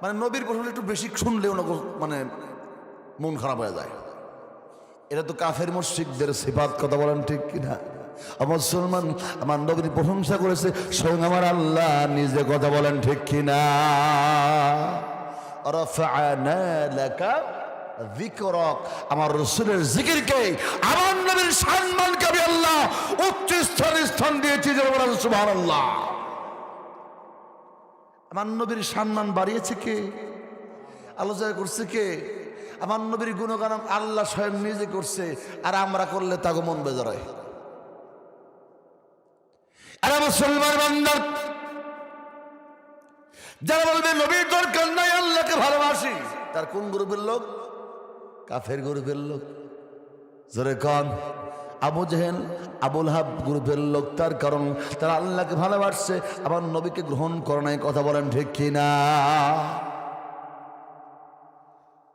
মানে নবীর প্রসঙ্গে একটু বেশি শুনলেও মানে মন খারাপ হয়ে যায়। এটা তো কাফের মুশরিকদের সিফাত। কথা বলেন ঠিক কিনা? মুসলমান আমার নবীর প্রশংসা করেছে স্বয়ং আমার আল্লাহ নিজে। কথা বলেন ঠিক কিনা? রাফা'না লাকা যিকরাক, আমার রাসূলের জিকিরকে, আমার নবীর সম্মানকে আমি আল্লাহ উচ্চ স্থান দিয়েছি। সুবহানাল্লাহ। আমার নবীর সম্মান বাড়িয়েছে কে? আলোচনা করছে কে? আমার নবীর গুণগান আল্লাহ স্বয়ং নিজে করছে, আর আমরা করলে তাকে মন বেজার হয়। আর মুসলমান বান্দা যারা বলবে নবীর দরকার নাই, আল্লাহকে ভালোবাসি, তার কোন গ্রুপের লোক? কাফের গ্রুপের লোক। জোরে কন। আবু জেহেল, আবুল হাব গ্রুপের লোক। তার কারণ তারা আল্লাহকে ভালোবাসছে, আবার নবীকে গ্রহণ করে নাই। কথা বলেন ঠিক কিনা?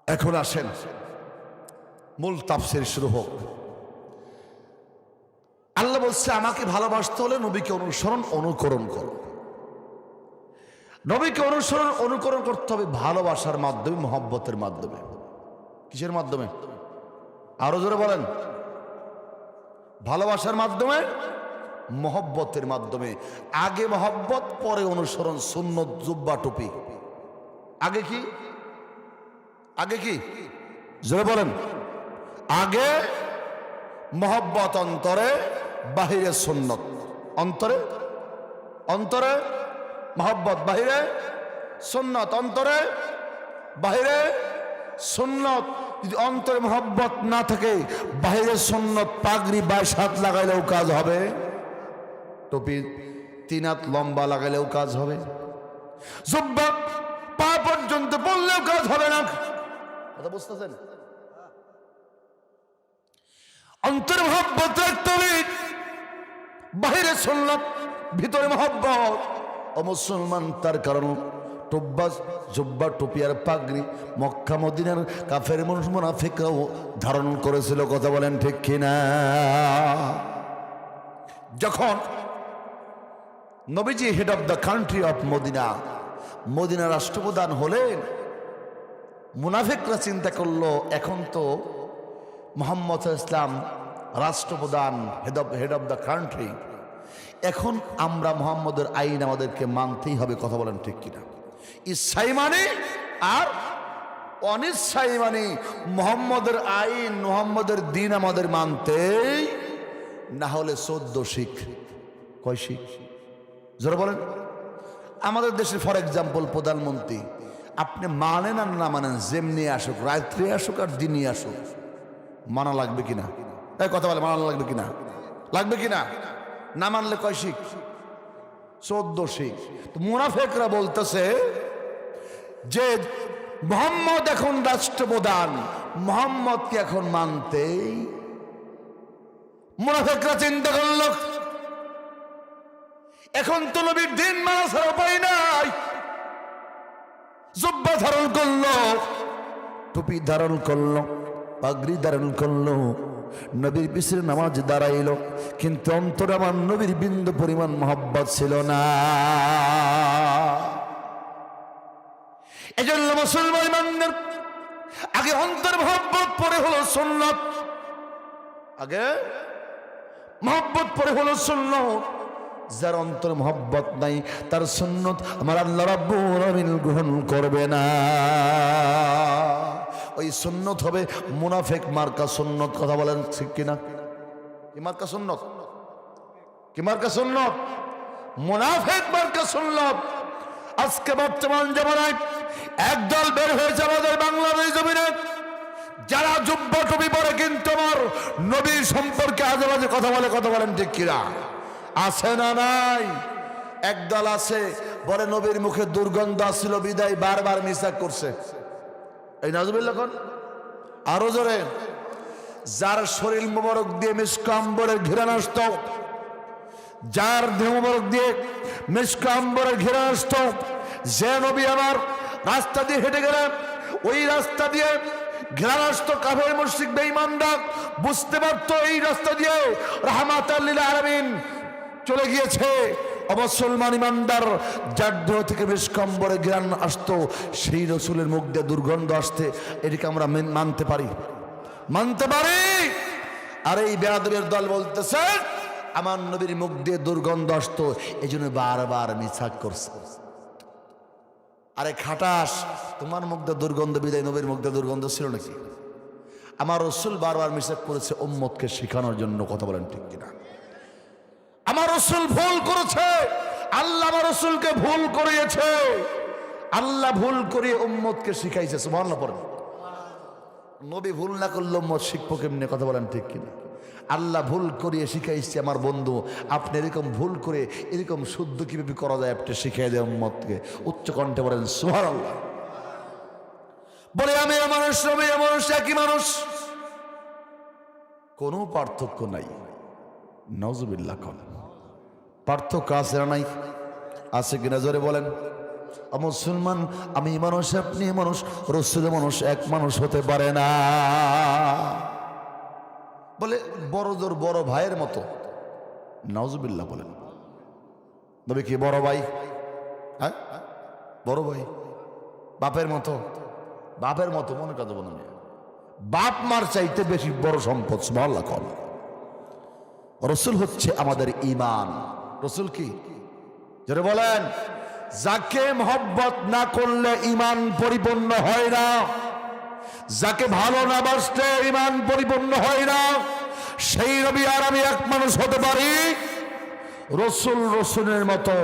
এখন আসেন মূল তাফসীর শুরু হোক। আল্লাহ বলছে আমাকে ভালোবাসতে হলে নবীকে অনুকরণ করো। নবীকে অনুকরণ করতে হবে ভালোবাসার মাধ্যমে, মহব্বতের মাধ্যমে। কিসের মাধ্যমে? আরো জোরে বলেন। ভালোবাসার মাধ্যমে, মহব্বতের মাধ্যমে। আগে মহব্বত, পরে অনুসরণ। সুন্নত, জুব্বা, টুপি। আগে কি? আগে কি? জোরে বলেন। আগে মহব্বত অন্তরে, বাহিরে সুন্নত। অন্তরে মহব্বত, বাহিরে সুন্নত। অন্তরে বাহিরে সুন্নত। যদি অন্তরে মহব্বত না থাকে, বাহিরে সুন্নত, পাগড়ি 22 হাত লাগাইলেও কাজ হবে, টুপি 3 হাত লম্বা লাগাইলেও কাজ হবে, জুব্বা পা পর্যন্ত বললেও কাজ হবে না। কথা বুঝতেছেন? অন্তরে মহব্বত রাখতে হবে, বাহিরে সুন্নত, ভিতরে মহব্বত। ও মুসলমান, তার কারণ জুব্বা, টুপি আর পাগড়ি মক্কা মদিনার কাফের মুনাফিকরাও ধারণ করেছিল। কথা বলেন ঠিক কিনা? যখন Nabiji head of the country of Medina রাষ্ট্রপ্রধান হলেন, মুনাফিকরা চিন্তা করলো এখন তো মুহাম্মদ ইসলাম রাষ্ট্রপ্রধান, হেড অফ দ্য কান্ট্রি, এখন আমরা মুহাম্মদের আইন আমাদেরকে মানতেই হবে। কথা বলেন ঠিক কিনা? ইচ্ছাই মানে আর অনিচ্ছাই মানে মুহাম্মদের আইন, মুহাম্মদের দিন আমাদের মানতেই, না হলে 14 শিখ। কয় শিখ? জোরে বলেন। আমাদের দেশের ফর এক্সাম্পল প্রধানমন্ত্রী, আপনি মানেন আর না মানেন, যেমনি আসুক, রাত্রে আসুক আর দিনই আসুক, মানা লাগবে কিনা? তাই কথা বলে, মানা লাগবে কিনা? লাগবে কিনা? না মানলে কয় শিখ? 14 শিখ। তো মুনাফিকরা বলতেছে যে মুহাম্মদ এখন রাষ্ট্রপ্রধান, মুহাম্মদকে এখন মানতেই। মুনাফিকরা চিন্তা করল এখন তো নবীর দিন মানা ছাড়া উপায় নাই। জুব্বা ধারণ করলো, টুপি ধারণ করলো, পাগড়ি ধারণ করলো, নবীর পিছনে নামাজ দাঁড়াইল, কিন্তু অন্তরে আমার নবীর বিন্দু পরিমাণ মহব্বত ছিল না। এজন্য মুসলমান ইমানদার আগে অন্তর মহব্বত, পরে হলো সুন্নাত। আগে মহব্বত, পরে হলো সুন্নাত। যার অন্তর মহব্বত নাই, তার সুন্নত আমার আল্লাহ রাব্বুল আলামিন গ্রহণ করবে না। ওই সুন্নত হবে মুনাফিক মার্কা সুন্নত। কথা বলেন ঠিক কিনা? কি মার্কা সুন্নত? কি মার্কা সুন্নত? মুনাফিক মার্কা সুন্নত। আজকে বর্তমান জামানায় একদল বের হয়েছে আমাদের বাংলাদেশ জমিনে, যারা জুব্বা টুপি পরে কিন্তু আমার নবী সম্পর্কে আজে বাজে কথা বলে। কথা বলেন ঠিক কিনা? আছে না নাই? একদল আছে বলে নবীর মুখে দুর্গন্ধ আসছিল বিদায় বারবার মিসাক করছে। এই নাজুবিল্লাহ কোন? আরো জোরে। যার শরীর মোবারক দিয়ে মিসকাম্বরের ঘিরান আসত, যার দেহ মোবারক দিয়ে মিসকাম্বরের ঘিরান আসত, যে নবী আমার রাস্তা দিয়ে হেঁটে গেলেন, ওই রাস্তা দিয়ে ঘিরান আসত কাফের মুশরিক বেঈমানরা। বুঝতে পারত এই রাস্তা দিয়ে রাহমাতাল লিল আলামিন চলে গিয়েছে। অমুসলমান ইমানদার যার দেহ থেকে মিসকাম্বরের ঘ্রাণ আসতো, সেই রসুলের মুখ দিয়ে দুর্গন্ধ আসতে, এটাকে আমরা মানতে পারি? মানতে পারি? আর এই বেয়াদবের দল বলতেছে আমার নবীর মুখ দিয়ে দুর্গন্ধ আসতো, এই জন্য বারবার মিছাক করছে। আরে খাটাস, তোমার মুখ দিয়ে দুর্গন্ধ বিদায় নবীর মুখ দিয়ে দুর্গন্ধ ছিল নাকি? আমার রসুল বারবার মিছাক করেছে উম্মতকে শেখানোর জন্য। কথা বলেন ঠিক কিনা? আমার রসুল ভুল করেছে, আল্লাহ আমার রসুলকে ভুল করিয়েছে। আল্লাহ ভুল করিয়ে উম্মতকে শিখাইছে। সুবহানাল্লাহ পড়েন। নবী ভুল না করলে উম্মত শিখবো কেমনে? কথা বলেন ঠিক কিনা? আল্লাহ ভুল করিয়ে শিখাইছে আমার বন্ধু, আপনি এরকম ভুল করে এরকম শুদ্ধ কিভাবে করা যায় আপনি শিখাই দেয় উম্মতকে। উচ্চ কণ্ঠে বলেন সুবহানাল্লাহ। বলে আমি মানুষ, নবী মানুষ, একই মানুষ, কোনো পার্থক্য নাই। নাউজুবিল্লাহ। কোন পার্থক্য আছে না নাই? আছে কিনা জোরে বলেন। মুসলমান, আমি মানুষ, আপনি মানুষ, রসুল মানুষ, এক মানুষ হতে পারে না। বলে বড় জোর বড় ভাইয়ের মতো। নাউজুবিল্লাহ বলেন। তবে কি বড় ভাই? হ্যাঁ, বড় ভাই বাপের মতো। বাপের মতো মনে কথা বলেন। বাপ মার চাইতে বেশি বড় সম্পদ। সুবহানাল্লাহ। কোন রসুল হচ্ছে আমাদের ঈমান। রসুল কি? যারা বলেন, যাকে মহব্বত না করলে ঈমান পরিপূর্ণ হয় না, যাকে ভালো না বাসলে ঈমান পরিপূর্ণ হয় না, সেই নবী আর আমি এক মানুষ হতে পারি? রসুল রসুলের মতো।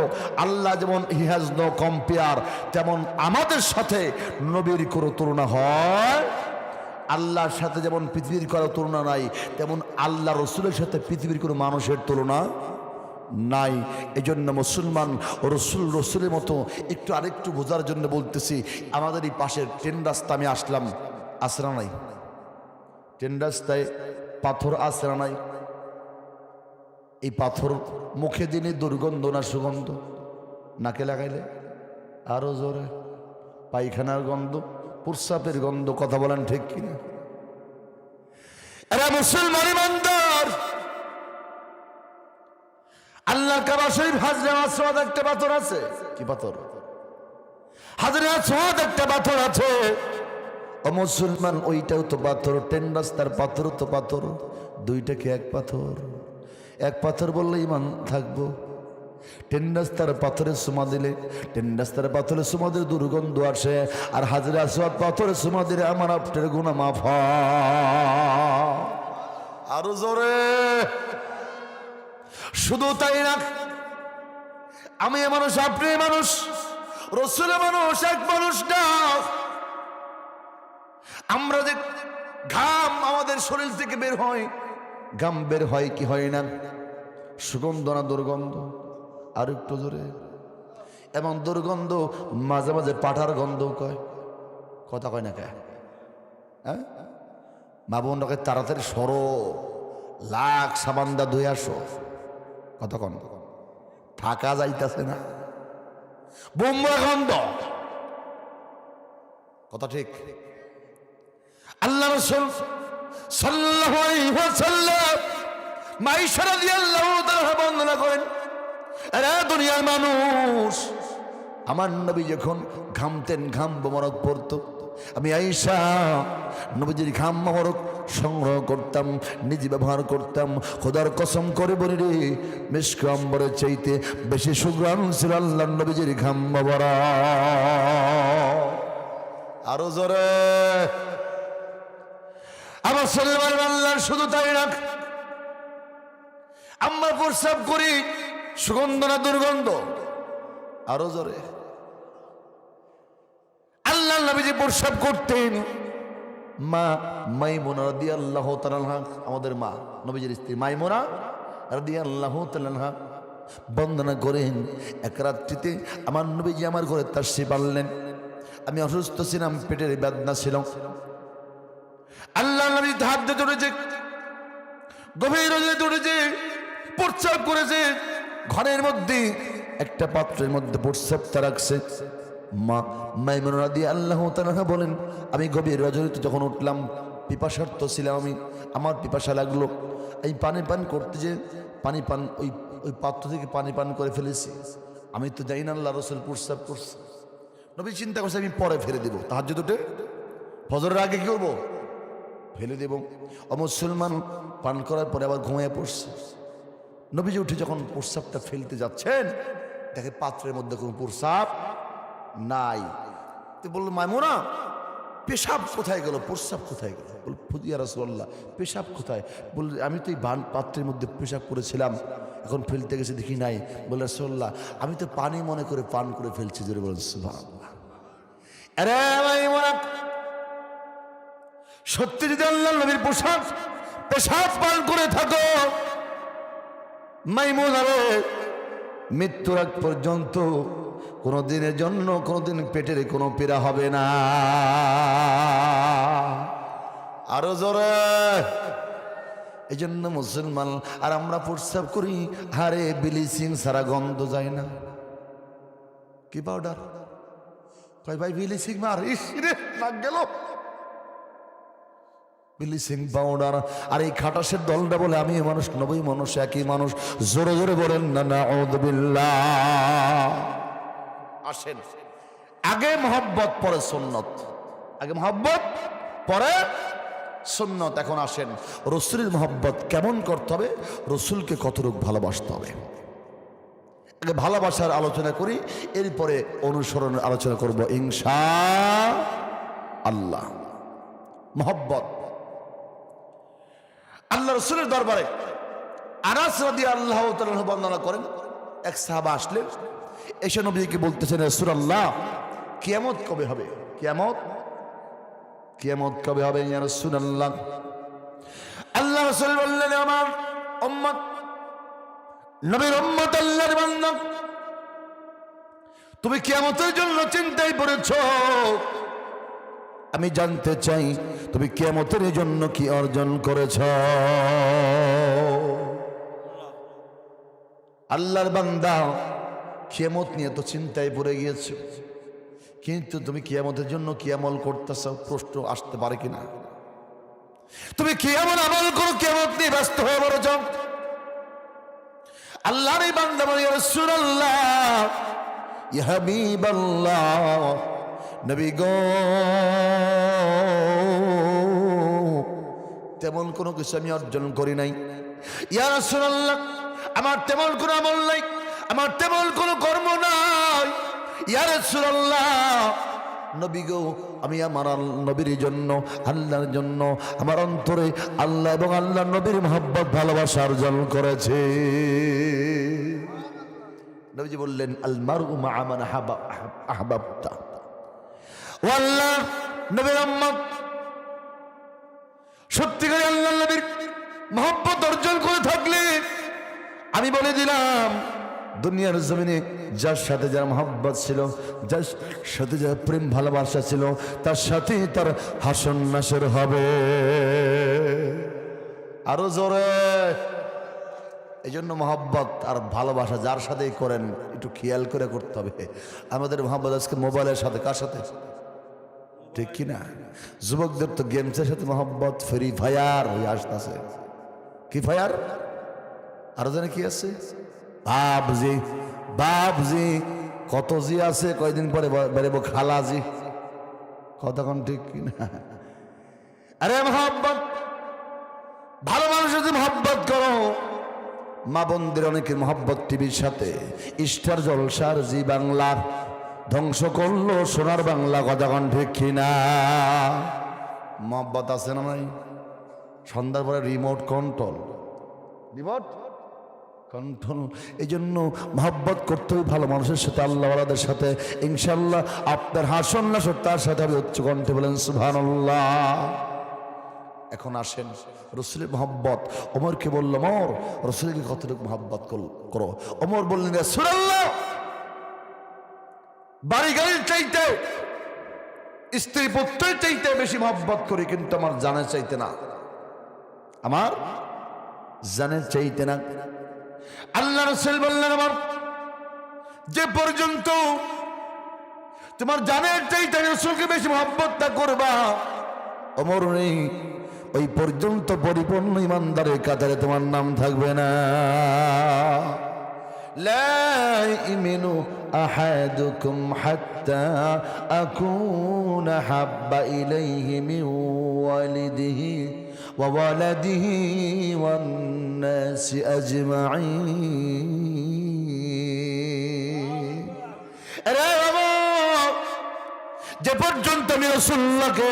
আল্লাহ যেমন হি হ্যাজ নো কম্পেয়ার, তেমন আমাদের সাথে নবীর কোনো তুলনা হয়? আল্লাহর সাথে যেমন পৃথিবীর কোনো তুলনা নাই, তেমন আল্লাহ রসুলের সাথে পৃথিবীর কোনো মানুষের তুলনা নাই। এই জন্য মুসলমান রসুল রসুলের মতো। একটু আরেকটু বোঝার জন্য বলতেছি, আমাদের এই পাশের ট্রেন রাস্তা আমি আসলাম, আসরা নাই? ট্রেন রাস্তায় পাথর আসরা নাই? এই পাথর মুখে দিনে দুর্গন্ধ না সুগন্ধ? নাকে লাগাইলে আরো জোরে পায়খানার গন্ধ, প্রস্রাবের গন্ধ। কথা বলেন ঠিক কিনা? এরা মুসলমান ইমানদার। আল্লাহর কাবা শরীফ হাজরে আসওয়াদ একটা পাথর আছে। কি পাথর? হাজরে আসওয়াদ একটা পাথর আছে। ও মুসলমান, ওইটাও তো পাথর, ট্রেন রাস্তার পাথরও তো পাথর। দুইটা কি এক পাথর? এক পাথর বললে ইমান থাকবো? ট্রেন রাস্তার পাথরে সুমা দিলে, ট্রেন রাস্তার পাথরে সুমা দিলে দুর্গন্ধ আসে, আর হাজরে আসওয়াদ পাথরে সুমা দিলে আমার আপনার গুনাহ মাফ হয়। আরো জোরে। শুধু তাই না, আমি মানুষ, আপনি মানুষ, রসুল মানুষ, এক মানুষ না। আমরা যে ঘাম আমাদের শরীর থেকে বের হয়, ঘাম বের হয় কি হয় না? সুগন্ধ না দুর্গন্ধ? আর একটু জোরে। এবং দুর্গন্ধ মাঝে মাঝে পাঠার গন্ধ কয়। কথা কয় না কে? হ্যাঁ, মা বোনকে তাড়াতাড়ি সরো, লাখ সাবান্দা ধুয়ে আসো। কতক্ষণ থাকা যাইতেছে না, বোম্বা গন্ধ। কথা ঠিক। আল্লাহ রাসূল সাল্লাল্লাহু আলাইহি ওয়াসাল্লাম মাইশা রাদিয়াল্লাহু তাআলা বর্ণনা করেন, আরে দুনিয়ার মানুষ, আমার নবী যখন ঘামতেন, ঘাম মোবারক পড়তো, আমি আয়েশা নবীজির ঘাম মোবারক সংগ্রহ করতাম, নিজে ব্যবহার করতাম। খোদার কসম করে বলি রে, মিশক আম্বরের চাইতে বেশি সুঘ্রাণ ছিল আল্লাহর নবীজির ঘাম মোবারক। আরো জোরে আমার সাল্লাল্লাহু আলাইহি ওয়াসাল্লাম। শুধু তাই না, আমরা প্রস্রাব করি, সুগন্ধ না দুর্গন্ধ? আরো জোরে। আল্লাহ নবীজি প্রস্রাব করতেন, মা মাইমুনা রাদিয়াল্লাহু তাআলা আনহা, আমাদের মা নবীজির স্ত্রী মাইমুনা রাদিয়াল্লাহু তাআলা আনহা বন্দনা করেন, এক রাত্রিতে আমার নবীজি আমার ঘরে তাশরিফ আনলেন। আমি অসুস্থ ছিলাম, পেটের বেদনা ছিল। আল্লাহ নবী হাত দিয়ে ধরেছে, গভীর রজনী ধরেছে, প্রস্রাব করেছে, ঘরের মধ্যে একটা পাত্রের মধ্যে প্রস্রাবটা রাখছে। মা মাইমুনা রাদিয়াল্লাহু তাআলা বলেন, আমি গভীর রজনীতে যখন উঠলাম, পিপাসার্ত ছিলাম, আমার পিপাসা লাগলো, আমি পানি পান করতে যে পানি পান ওই পাত্র থেকে পানি পান করে ফেলেছি। আমি তো জানি না আল্লাহ রাসূল প্রস্রাব করছে। নবী চিন্তা করছে আমি পরে ফেলে দেবো, তাহাজ্জুদ উঠে ফজরের আগে কি করবো, ফেলে দেব। মুসলমান পান করার পরে আবার ঘুমিয়ে পড়ছে। নবীজি উঠে যখন প্রস্রাবটা ফেলতে যাচ্ছেন, দেখে পাত্রের মধ্যে কোনো প্রস্রাব নাই। তো বললো, মাইমুনা পেশাব কোথায় গেল, প্রস্রাব কোথায় গেল? বল, ইয়া রাসূলুল্লাহ পেশাব কোথায়? বলল, আমি তো এই পাত্রের মধ্যে পেশাব করেছিলাম, এখন ফেলতে গেছে দেখি নাই। বলে, রাসূলুল্লাহ আমি তো পানি মনে করে পান করে ফেলছি। জোরে বলেন সুবহানাল্লাহ। আরে মাইমুনা, সত্যি যদি আল্লাহর নবীর পেশাব পান করে থাকো, মাইমুনা রে, মৃত্যুর আগ পর্যন্ত কোনোদিনের জন্য কোনোদিন পেটের কোনো পীড়া হবে না। আরো জোরে। এই জন্য মুসলমান আর আমরা প্রস্রাব করি, আরে ব্লিচিং সারা গন্ধ যায় না। কি পাউডার কয় ভাই, ব্লিচিং মার, ইস রে নাক গেল, ব্লিচিং পাউডার। আর এই খাটাসের দলটা বলে আমি মানুষ, নবী মানুষ, একই মানুষ। জোরে জোরে বলেন না নাউযুবিল্লাহ। আসেন, আগে মহব্বত পরে সুন্নত, আগে মহব্বত পরে সুন্নত। এখন আসেন রাসূলের মহব্বত কেমন করতে হবে, রাসূলকে কতটুকু ভালোবাসতে হবে। আগে ভালোবাসার আলোচনা করি, এরপরে অনুসরণের আলোচনা করব ইনশাআল্লাহ। মহব্বত। আল্লাহ রাসূলের দরবারে আনাস রাদিয়াল্লাহু তাআলা বর্ণনা করেন, এক সাহাবা আসলেন, এসে নবীকে বলতেছেন, রাসূলুল্লাহ কিয়ামত কবে হবে? কিয়ামত কবে হবে ইয়া রাসূলুল্লাহ? আল্লাহ রাসূল বললেন, আমার উম্মত, নবীর উম্মত, আল্লাহর বান্দা, তুমি কিয়ামতের জন্য চিন্তায় পড়েছো। আমি জানতে চাই তুমি কিয়ামতের জন্য কি অর্জন করেছ। আল্লাহর বান্দা, কিয়ামত নিয়ে তো চিন্তায় পড়ে গিয়েছে, কিন্তু তুমি কিয়ামতের জন্য কি আমল করতেছ? প্রশ্ন আসতে পারে কিনা? তুমি কি এমন আমল করো কিয়ামত নিয়ে ব্যস্ত হয়ে পড়েছ? আল্লাহর এই বান্দা বলে, ইয়া রাসূলুল্লাহ, ইয়া হাবিবাল্লাহ, নবী গো, তেমন কোনো কিছু আমি অর্জন করি নাই। ইয়া রাসূলুল্লাহ, আমার তেমন কোনো আমল নাই, আমার তেমন কোনো কর্ম নাই। ইয়া রাসূলুল্লাহ, নবী গো, আমি আমার নবীর জন্য, আল্লাহর জন্য আমার অন্তরে আল্লাহ এবং আল্লাহ নবীর মহব্বত ভালোবাসা অর্জন করেছে। নবীজি বললেন, আল মারউ মা'a মান আহবাবতা। আল্লাহ নবীর উম্মত, সত্যিকারে আল্লাহ নবীর মহব্বত অর্জন করে থাকলে আমি বলে দিলাম, দুনিয়ার জমিনে যার সাথে যার মহব্বত ছিল, যার সাথে যার প্রেম ভালোবাসা ছিল, তার সাথে তার হাসন নাসর হবে। আরো জোরে। এই জন্য মহব্বত আর ভালোবাসা যার সাথেই করেন একটু খেয়াল করে করতে হবে। আমাদের মহব্বত আজকে মোবাইলের সাথে, কার সাথে? ঠিক কিনা? যুবকদের তো গেমসের সাথে মহব্বত, ফ্রি ফায়ার হয়ে আসতেছে। কি ফায়ার? আরো জানে কি আছে? বাবজি, বাবজি, কত জি আছে, কয়দিন পরে বেরোব খালাজি। কতক্ষণ ঠিক কিনা? আরে মহব্বত, ভালো মানুষের যদি মহব্বত করো, মা বোনদের অনেকের মহব্বত টিভির সাথে, স্টার জলসার জি বাংলা ধ্বংস করলো সোনার বাংলা। কতক্ষণ ঠিক কিনা? মহব্বত আছে না নাই? সন্ধ্যার পরে রিমোট কন্ট্রোল, রিমোট কন্ট্রোল। এই জন্য মহব্বত করতে হবে ভালো মানুষের সাথে, আল্লাহওয়ালাদের সাথে। ইনশাল্লাহ আপনার হাসন না তার সাথে আমি উচ্চ কণ্ঠে বলেন সুবহানাল্লাহ। এখন আসেন রসুলের মহব্বত। ওমরকে বলল, ওমর রসুলকে কতটুকু মহব্বত করো? ওমর বললেন, রাসূলুল্লাহ, বাড়ি গাড়ির চাইতে, স্ত্রী পুত্রের চাইতে বেশি মহব্বত করি, কিন্তু আমার জানের চাইতে না, আমার জানের চাইতে না। আল্লাহ রাসূল বললেন, আমার যে পর্যন্ত তোমার জানের চাইতে রাসূলকে বেশি মহব্বত না করবা, ওমর নেই, ওই পর্যন্ত পরিপূর্ণ ইমানদারের কাতারে তোমার নাম থাকবে না। লা ইউমিনু আহাদুকুম হাত্তা আকুনা হাব্বা ইলাইহি মিন ওয়ালিদিহি ওয়া ওয়ালাদিহি ওয়ান নাসি আজমাইন। যে পর্যন্ত আমি রাসূলুল্লাহকে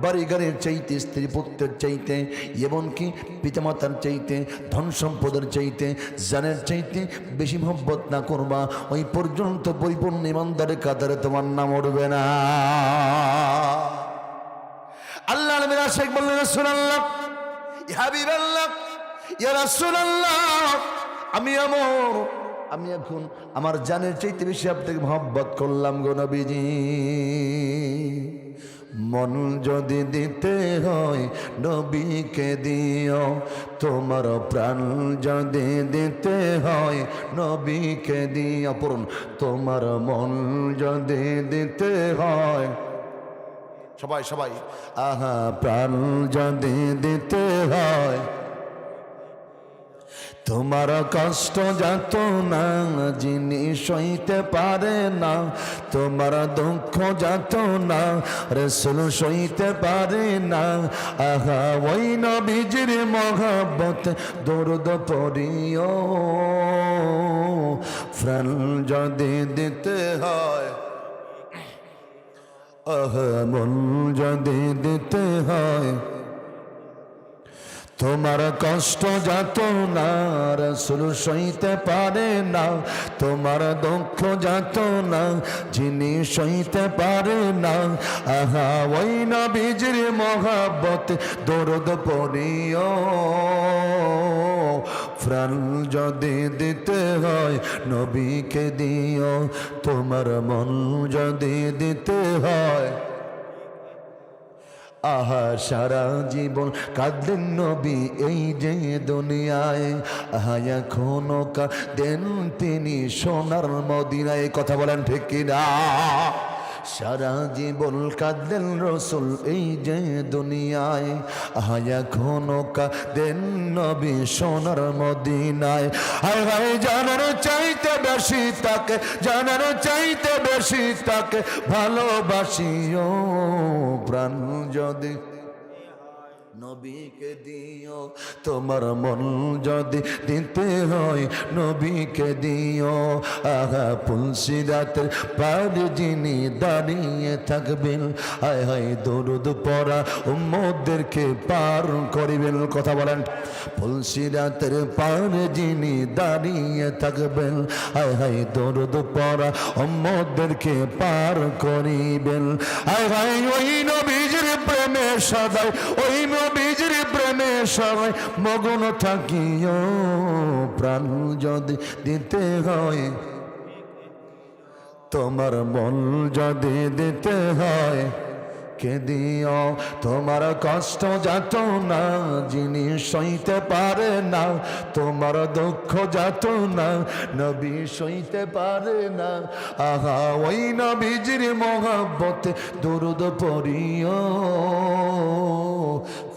বাড়ি গাড়ির চাইতে, স্ত্রী পুত্রের চাইতে, এমনকি পিতামাতার চাইতে, ধন সম্পদের চাইতে, জানের চাইতে বেশি মহব্বত না করবা, ওই পর্যন্ত পরিপূর্ণ ইমানদারের কাতারে তোমার নাম উঠবে না। আল্লাহ নবীর আশিক বললেন, রাসূলুল্লাহ, ইয়া হাবিবাল্লাহ, ইয়া রাসূলুল্লাহ, আমি এখন আমার জানের চাইতে বেশি আপনাকে মহব্বত করলাম গো নবীজি। মন যদি দিতে হয় নবীকে দিও, তোমার প্রাণ যদি দিতে হয় নবীকে দিও। পড়ুন, তোমার মন যদি দিতে হয়, সবাই সবাই, আহা, প্রাণ যদি দিতে হয়, তোমার কষ্ট যত না যিনি সইতে পারে না, তোমার দুঃখ যত না রাসূল সইতে পারে না, আহা ওই নবীজির মহব্বত দরুদ পড়িও, প্রাণ যদি দিতে হয়, আহা মন যদি দিতে হয়, তোমার কষ্ট যত না রাসূল সইতে পারে না, তোমার দুঃখ যত না যিনি সইতে পারে না, আহা ওই নবীজির মহব্বত দরুদ পড়িও, প্রাণ যদি দিতে হয় নবীকে দিও, তোমার মন যদি দিতে হয়। আহা সারা জীবন কাঁদেন নবী এই যে দুনিয়ায়, আহা এখনো কাঁদেন তিনি সোনার মদিনায়। কথা বলেন ঠিক কিনা? সারা জীবন কাঁদেন রাসূল এই যে দুনিয়ায়, আহা এখনো কাঁদেন নবী সোনার মদিনায়। হায় হায় জানার চাইতে বেশি তাকে, জানার চাইতে বেশি তাকে ভালোবাসিও, প্রাণ যদি নবীকে দিও, তোমার মন যদি দিতে হয় নবীকে দিও, আহা পুলসিরাতের পারে যিনি দাঁড়িয়ে থাকবেন, হায় হায় দরুদ পড়া উম্মতদেরকে পার করিবেন। কথা বলেন, পুলসিরাতের পারে যিনি দাঁড়িয়ে থাকবেন, হায় হায় দরুদ পড়া উম্মতদেরকে পার করিবেন। হায় হায় ওই নবীজির প্রেমে সদাই, ওই নবীজির প্রেমে সবাই মগ্ন থাকিও, প্রাণ যদি দিতে হয়, তোমার মন যদি দিতে হয়, কে দিও তোমার কষ্ট যাত না যিনি সইতে পারে না, তোমার দুঃখ যাত না নবী সইতে পারে না। আহা ওই নবীজির মহব্বতে দরুদ পড়িও,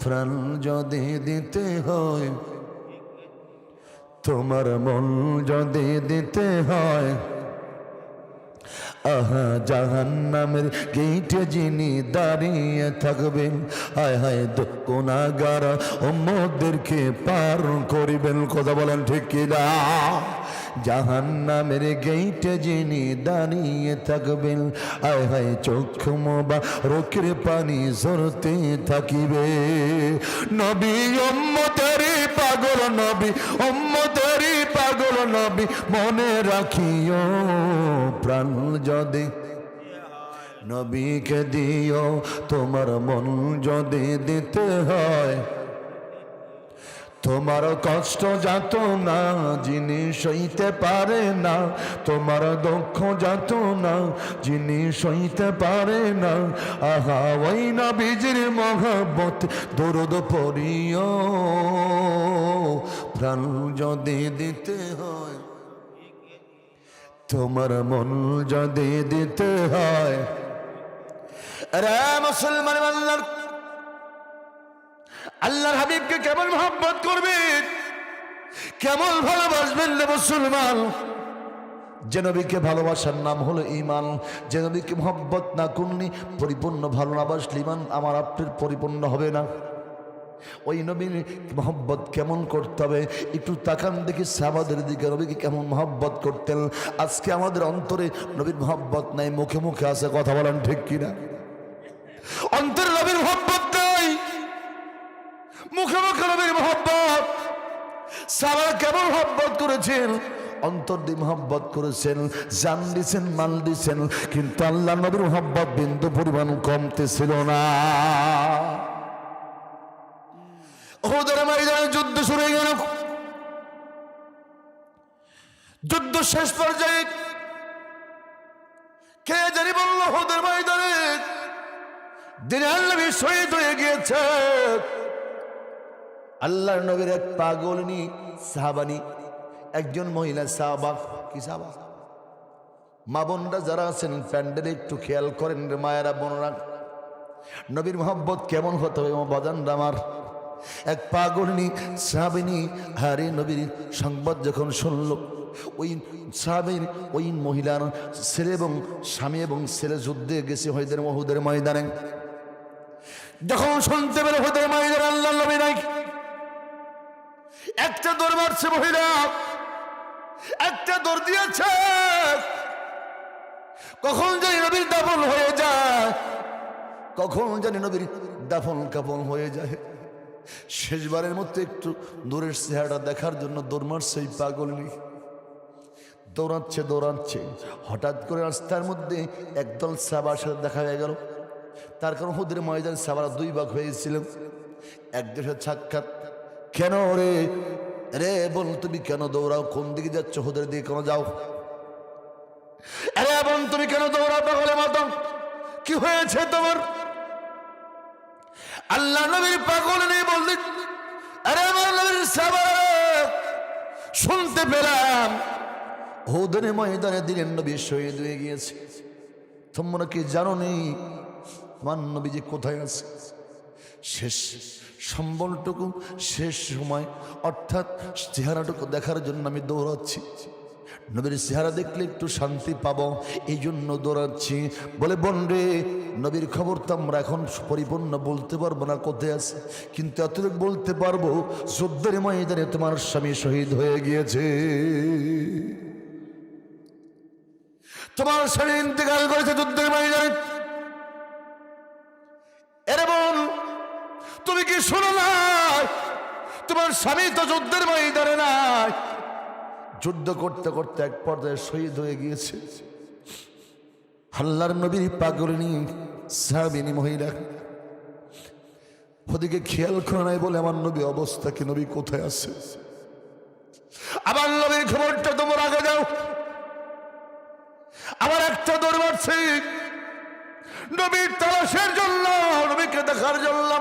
প্রাণ যদি দিতে হয় তোমার মন যদি দিতে হয়। আহা জাহান্নামের গেইটে যিনি দাঁড়িয়ে থাকবেন, হায় হায় গুনাহগার উম্মতদেরকে পার করিবেন। কথা বলেন ঠিক কিনা? জাহান্নামের গেইটে যিনি দাঁড়িয়ে থাকবেন, হায় হায় চক্ষু মোবারকের পানি ঝরতে থাকিবে। নবী উম্মতেরই পাগল নবী, উম্মতেরই পাগল নবী, মনে রাখিও প্রাণ যদি নবীকে দিও তোমার মন যদি দিতে হয়। তোমার কষ্ট যাত না যিনি সইতে পারে না, তোমার দুঃখ যাত না যিনি সইতে পারে না। আহা ওই নবীজির মহব্বত দরুদ পড়িও, প্রাণ যদি দিতে হয় তোমার মন যদি দিতে হয়। রে মুসলমান, আল্লাহর হাবিবকে কেমন মহব্বত করবেন, কেমন ভালোবাসবেন রে মুসলমান? যে নবীকে ভালোবাসার নাম হলো ঈমান। যে নবীকে মহব্বত না করলে, পরিপূর্ণ ভালো না বাসলে ঈমান আমার আপনার পরিপূর্ণ হবে না। ওই নবীর মহব্বত কেমন করতে হবে একটু তাকান দেখি সাহাবাদের দিকে, নবীকে কেমন মহব্বত করতেন। আজকে আমাদের অন্তরে নবীর মহব্বত নাই, মুখে মুখে আছে। কথা বলেন ঠিক কিনা? অন্তরে নবীর মহব্বত নাই, মুখে মুখে নবীর মহব্বত। সাহাবারা কেমন মহব্বত করেছেন, অন্তর দিয়ে মহব্বত করেছেন, জান দিছেন, মাল দিছেন, কিন্তু আল্লাহ নবীর মহব্বত বিন্দু পরিমাণ কমতেছিল না। উহুদের ময়দানে যুদ্ধ শুরু হয়ে গেল। যুদ্ধ শেষ পর্যায়ে কে জানি বলল উহুদের ময়দানে দিনের নবী শহীদ হয়ে গিয়েছে। আল্লাহর নবীর এক পাগলনি সাহাবানি, একজন মহিলা সাহাবা। কি সাহাবা? মা বোনরা যারা আছেন প্যান্ডেলে একটু খেয়াল করেন রে মায়েরা বোনরা, নবীর মহব্বত কেমন হতে হবে বাজানরা আমার। এক পাগলনি সাহাবিনী হারে নবীর সংবাদ যখন শুনল, ওই সাহাবীর ওই মহিলার ছেলে এবং স্বামী এবং ছেলে যুদ্ধে গেছে উহুদের ময়দানে। যখন শুনতে পেল উহুদের ময়দানে আল্লাহ নবী নাই, একটা দৌড় মারছে মহিলা, একটা দৌড় দিয়েছে। কখন জানি নবীর দাফন হয়ে যায়, কখন জানি নবীর দাফন কাফন হয়ে যায়। শেষবারের মতো একটু দূরের চেহারা দেখার জন্য দৌড় মারছে এই পাগলনি। দৌড়াচ্ছে দৌড়াচ্ছে, হঠাৎ করে রাস্তার মধ্যে একদল সাহাবার সাথে দেখা হয়ে গেল। তার কারণ উহুদের ময়দানে সাহাবারা দুই ভাগ হয়েছিল। এক দেশের সাক্ষাৎ, কেন রে রে বল তুমি কেন দৌড়াও, কোন দিকে যাচ্ছ? উহুদের দিকে কেন যাও? আরে বোন তুমি কেন দৌড়াও পাগলের মতো, কি হয়েছে তোমার? আল্লাহ নবীর পাগল নেই বললেন, আরে আমার নবীর সাহাবারা শুনতে পেলাম উহুদের ময়দানে দিনের নবী শহীদ হয়ে গিয়েছে। তোমরা কি জানো নি আমার নবীজি কোথায় আছে? শেষ সম্বলটুকু, শেষ সময়, অর্থাৎ চেহারাটুকু দেখার জন্য আমি দৌড়াচ্ছি। নবীর চেহারা দেখলে একটু শান্তি পাবো, এই জন্য দৌড়াচ্ছি। বলে বোন রে, নবীর খবর তো আমরা এখন পরিপূর্ণ বলতে পারবো না কোথায় আছে, কিন্তু এতটুকু বলতে পারবো যুদ্ধের ময়দানে তোমার স্বামী শহীদ হয়ে গিয়েছে, তোমার স্বামী ইন্তেকাল করেছে যুদ্ধের ময়দানে। এরে বোন তুমি কি শোনো না, তোমার স্বামী তো যুদ্ধের ময়দানে নাই, যুদ্ধ করতে করতে এক পর্যায়ে শহীদ হয়ে গিয়েছে। আল্লাহর নবীর পাগলিনী সাহাবিনী মহিলা ওদিকে খেয়াল করে নাই বলে আমার নবী অবস্থা কি, নবী কোথায় আছে? আবার নবীর খবরটা তোমার আগে যাও। আবার একটা দৌড় মারছে, নবীর তালাশের জন্য, নবীকে দেখার জন্য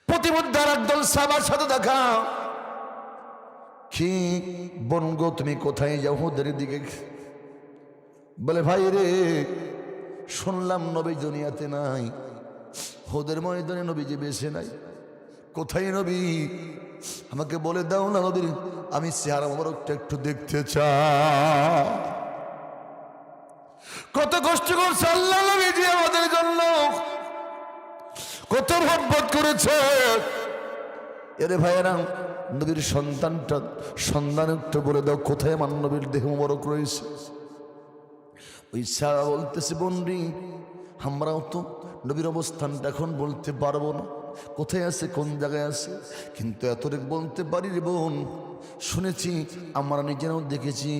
প্রতিমধ্যে আর একদল সাহাবার সাথে দেখা। কি বোন গো, তুমি কোথায় যাও? ওদের দিকে বলে, ভাই রে, শুনলাম নবী দুনিয়াতে নাই, ওদের ময়দানে নবী যে বেঁচে নাই। কোথায় নবী? আমাকে বলে দাও না নবীর, আমি চেহারা মোবারকটা একটু দেখতে চাই। কত কষ্ট করছে আল্লাহ নবীজি আমাদের জন্য, কত মহব্বত করেছে। এরে ভাইয়েরা, নবীর সন্তানটা সন্তান একটু বলে দাও, কোথায় আমার নবীর দেহ মোবারক রয়েছে? ওই সারা বলতেছে, বন্ডি আমরাও তো নবীর অবস্থানটা এখন বলতে পারবো না, কোথায় আছে, কোন জায়গায় আছে, কিন্তু এতটুকু বলতে পারি রে বোন, শুনেছি, আমরা নিজেরাও দেখেছি,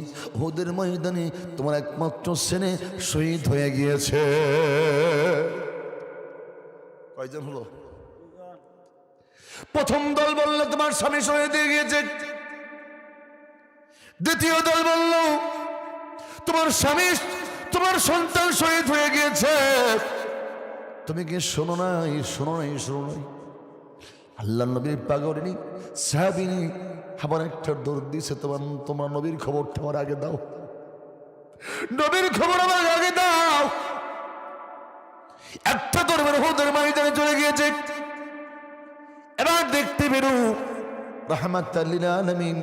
ওদের ময়দানে তোমার একমাত্র ছেলে শহীদ হয়ে গিয়েছে। কয়জন হলো? প্রথম দল বলল তোমার স্বামী শহীদ হয়ে গিয়েছে। দ্বিতীয় দল বলল তোমার স্বামী, তোমার সন্তান শহীদ হয়ে গিয়েছে। তুমি কি শোনো নাই? শোনো নাই? শোনো নাই? আল্লাহ নবীর পাগলিনী সাহাবিনী আবার একটা দৌড় দিয়েছে, তোমার নবীর খবরটা আমার আগে দাও, নবীর খবর আমার আগে দাও। একটা দৌড়ের ওদের ময়দানে চলে গিয়েছে। এবার দেখতে বেরো, রাহমাতাল লিল আলামিন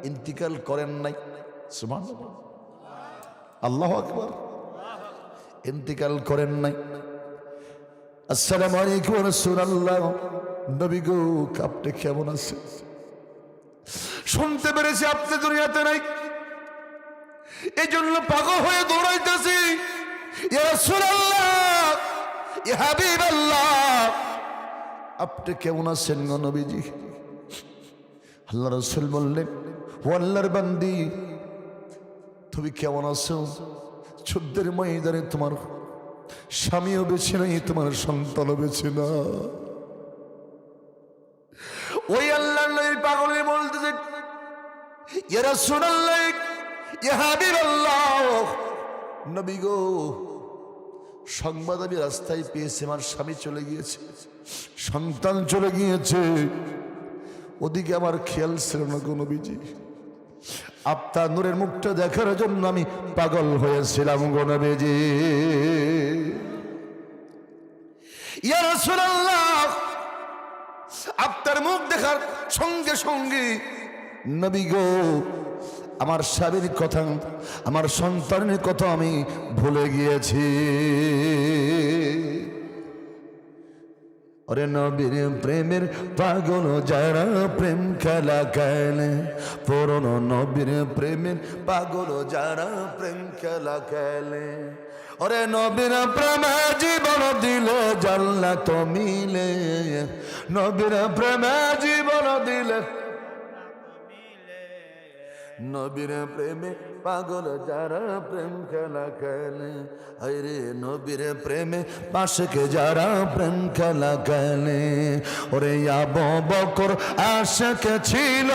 ইন্তিকাল করেন নাই। সুবহানাল্লাহ, আল্লাহু আকবার। ইন্তিকাল করেন নাই। আসসালামু আলাইকুম রাসূলুল্লাহ, নবী গো আপনি কেমন আছেন? শুনতে পেরেছি আপনি দুনিয়াতে নাই, এই জন্য পাগল হয়ে দৌড়াইতেছি। ইয়া রাসূলুল্লাহ, ইয়া হাবিবাল্লাহ, আপনি কেমন আছেন গো নবীজি? আল্লাহ রাসূল বললেন, ও আল্লাহর বান্দি, তুমি কেমন আছো? যুদ্ধের ময়দানে তোমার স্বামীও বেছে নাই, তোমার সন্তানও বেছে না। ওই আল্লাহর নবী পাগলে বলতেছে, ইয়া রাসূলুল্লাহ, ইয়া হাবিবাল্লাহ, নবী গো সংবাদ আমি রাস্তায় পেয়েছি, আমার স্বামী চলে গিয়েছে, সন্তান চলে গিয়েছে, ওদিকে আমার খেয়াল ছিল না গো নবীজি। আপনার নূরের মুখটা দেখার জন্য আমি পাগল হয়েছিলাম গো নবীজি। ইয়া রাসূলুল্লাহ, আপনার মুখ দেখার সঙ্গে সঙ্গে নবী গো আমার স্বামীর কথা, আমার সন্তানের কথা আমি ভুলে গিয়েছি। ওরে নবীর প্রেমের পাগল যারা প্রেম খেলা খেলে, পুরনো নবীর প্রেমের পাগল যারা প্রেম খেলা খেলে, ওরে নবীর প্রেমে জীবন দিলে জান্নাত মিলে, নবীর প্রেমে জীবন দিলে, নবীর প্রেমে পাগল যারা প্রেম খেলা খেলে, আরে নবীর প্রেমে পাশকে যারা প্রেম খেলা খেলে, ওরে আবু বকর আশিক ছিল,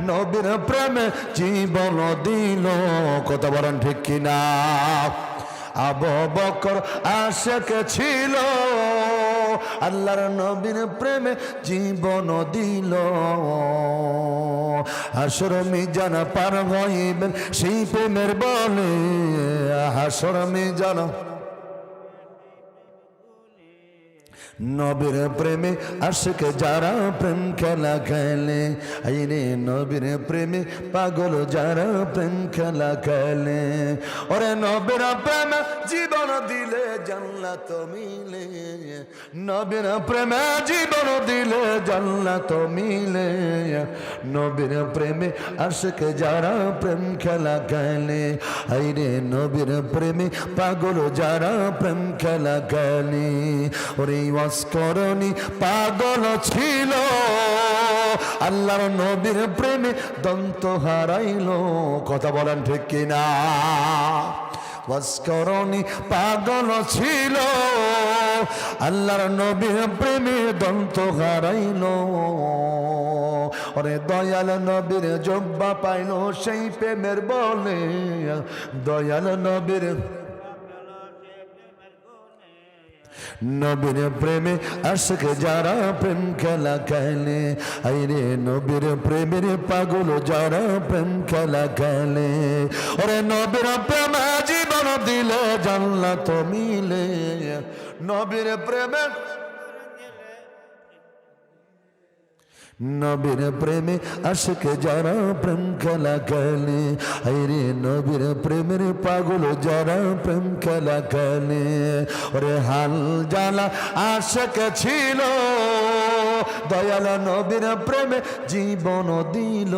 নবীর প্রেমে জীবন দিল। কথা বলেন ঠিক কিনা? আবু বকর আশিক ছিল, আল্লাহর নবীর প্রেমে জীবন দিল। হাসর মিজান পার হইবেন সেই প্রেমের বলে, হাসর মিজান নবীর প্রেমে আশিক যারা প্রেম খেলা খেলে, আইরে নবীর প্রেমে পাগল যারা প্রেম খেলা খেলে, ওরে নবীর প্রেমে জীবন দিলে জান্নাত মিলে, নবীর প্রেমে জীবন দিলে জান্নাত মিলে, নবীর প্রেমে আশিক যারা প্রেম খেলা খেলে, আইরে নবীর প্রেমে পাগল যারা প্রেম খেলা খেলে, ওরে করণী পাগল ছিল, আল্লাহর নবীর প্রেমে দন্ত হারাইল। কথা বলেন ঠিক কিনা? ওয়াসকরণী পাগল ছিল, আল্লাহর নবীর প্রেমে দন্ত হারাইল। ওরে দয়াল নবীর জব্বা পাইল সেই প্রেমের বলে, দয়াল নবীর নবীর প্রেমে আশিক যারা প্রেম খেলা খেলে, আইরে নবীর প্রেমের পাগল যারা প্রেম খেলা খেলে। ওরে নবীর প্রেমে জীবন দিলে জান্নাত মিলে, নবীর প্রেমে নবীর প্রেমে আশিক যারা প্রেম খেলা খেলে, আইরে নবীর প্রেমের পাগল যারা প্রেম খেলা খেলে। ওরে হাল জ্বালা আশিক ছিল, দয়াল নবীর প্রেমে জীবন দিল।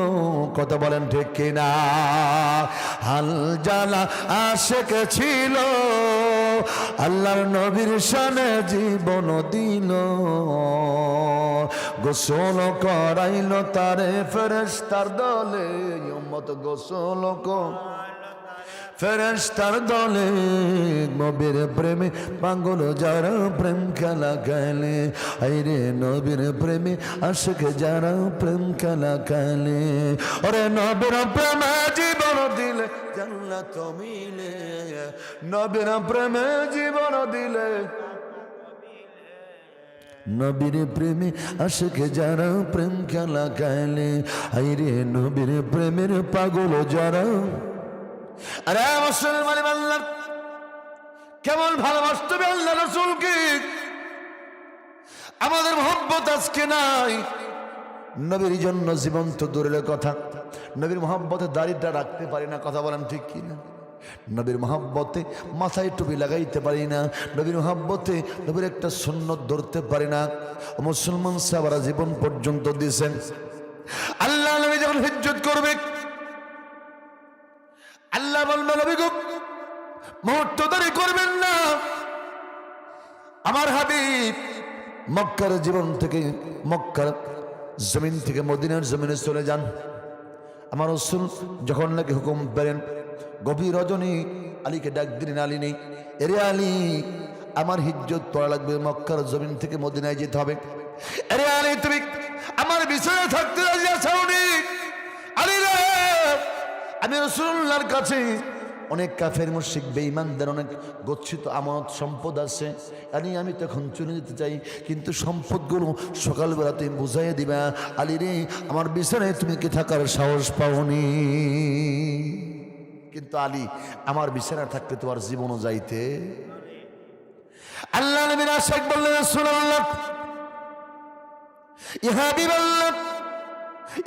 কত বলেন ঠিক কিনা? হাল জ্বালা আশিক ছিল, আল্লাহর নবীর শানে জীবন দিল। গোসল করাইল তারে ফেরেশতার দলে, উম্মত গোসল ফেরেশতার দলে। নবীর প্রেমে পাগল যারা প্রেম খেলা খেলে, আইরে নবীর প্রেমে আশিক যারা প্রেম খেলা খেলে। ওরে নবীর প্রেমে জীবন দিলে জান্নাত মিলে, নবীর প্রেমে জীবন দিলে। নবীর প্রেমে আশিক যারা প্রেম খেলা খেলে, আইরে নবীর প্রেমের পাগল যারা। আরে মুসলমান আল্লাহ কেমন ভালোবাসতে হবে আল্লাহ রাসূলকে। আমাদের মহব্বত আজকে নাই। নবীর জন্য জীবন তো দূরের কথা, নবীর মহব্বতে দাড়িটা রাখতে পারি না। কথা বলেন ঠিক কিনা? নবীর মহব্বতে মাথায় টুপি লাগাইতে পারি না, নবীর মহব্বতে নবীর একটা সুন্নত ধরতে পারি না। মুসলমান সাহাবারা জীবন পর্যন্ত দিয়েছেন। আল্লাহ নবী যখন হিজ্জত করবে, আল্লাহ বলবে নবী গো মুহূর্ত দেরি করবেন না। আমার হাবিব মক্কার জীবন থেকে, মক্কার জমিন থেকে মদিনার জমিনে চলে যান। আমার রাসূল যখন নাকি হুকুম করেন, গভীর রজনী আলীকে ডাক দিলেন, আলী নেই, এরে আলী আমার হিজ্জত পড়া লাগবে, মক্কার জমিন থেকে মদিনায় যেতে হবে। এরে আলী তুমি আমার বিছানায় থাকতে রাজি আছো? আলী রে, আমি রাসূলুল্লাহর কাছে অনেক কাফের মুশরিক বেঈমানদের অনেক গচ্ছিত আমানত সম্পদ আছে, আমি তখন চলে যেতে চাই, কিন্তু সম্পদগুলো সকালবেলা তুমি বুঝাইয়া দিবা। আলী রে, আমার বিছানায় তুমি কি থাকার সাহস পাওনি? কিন্তু আলী আমার বিছানা থাকতে তোমার জীবনও যাইতে। আল্লাহ নবীর আশিক বললেন, রাসূলুল্লাহ, ইয়া হাবিবাল্লাহ,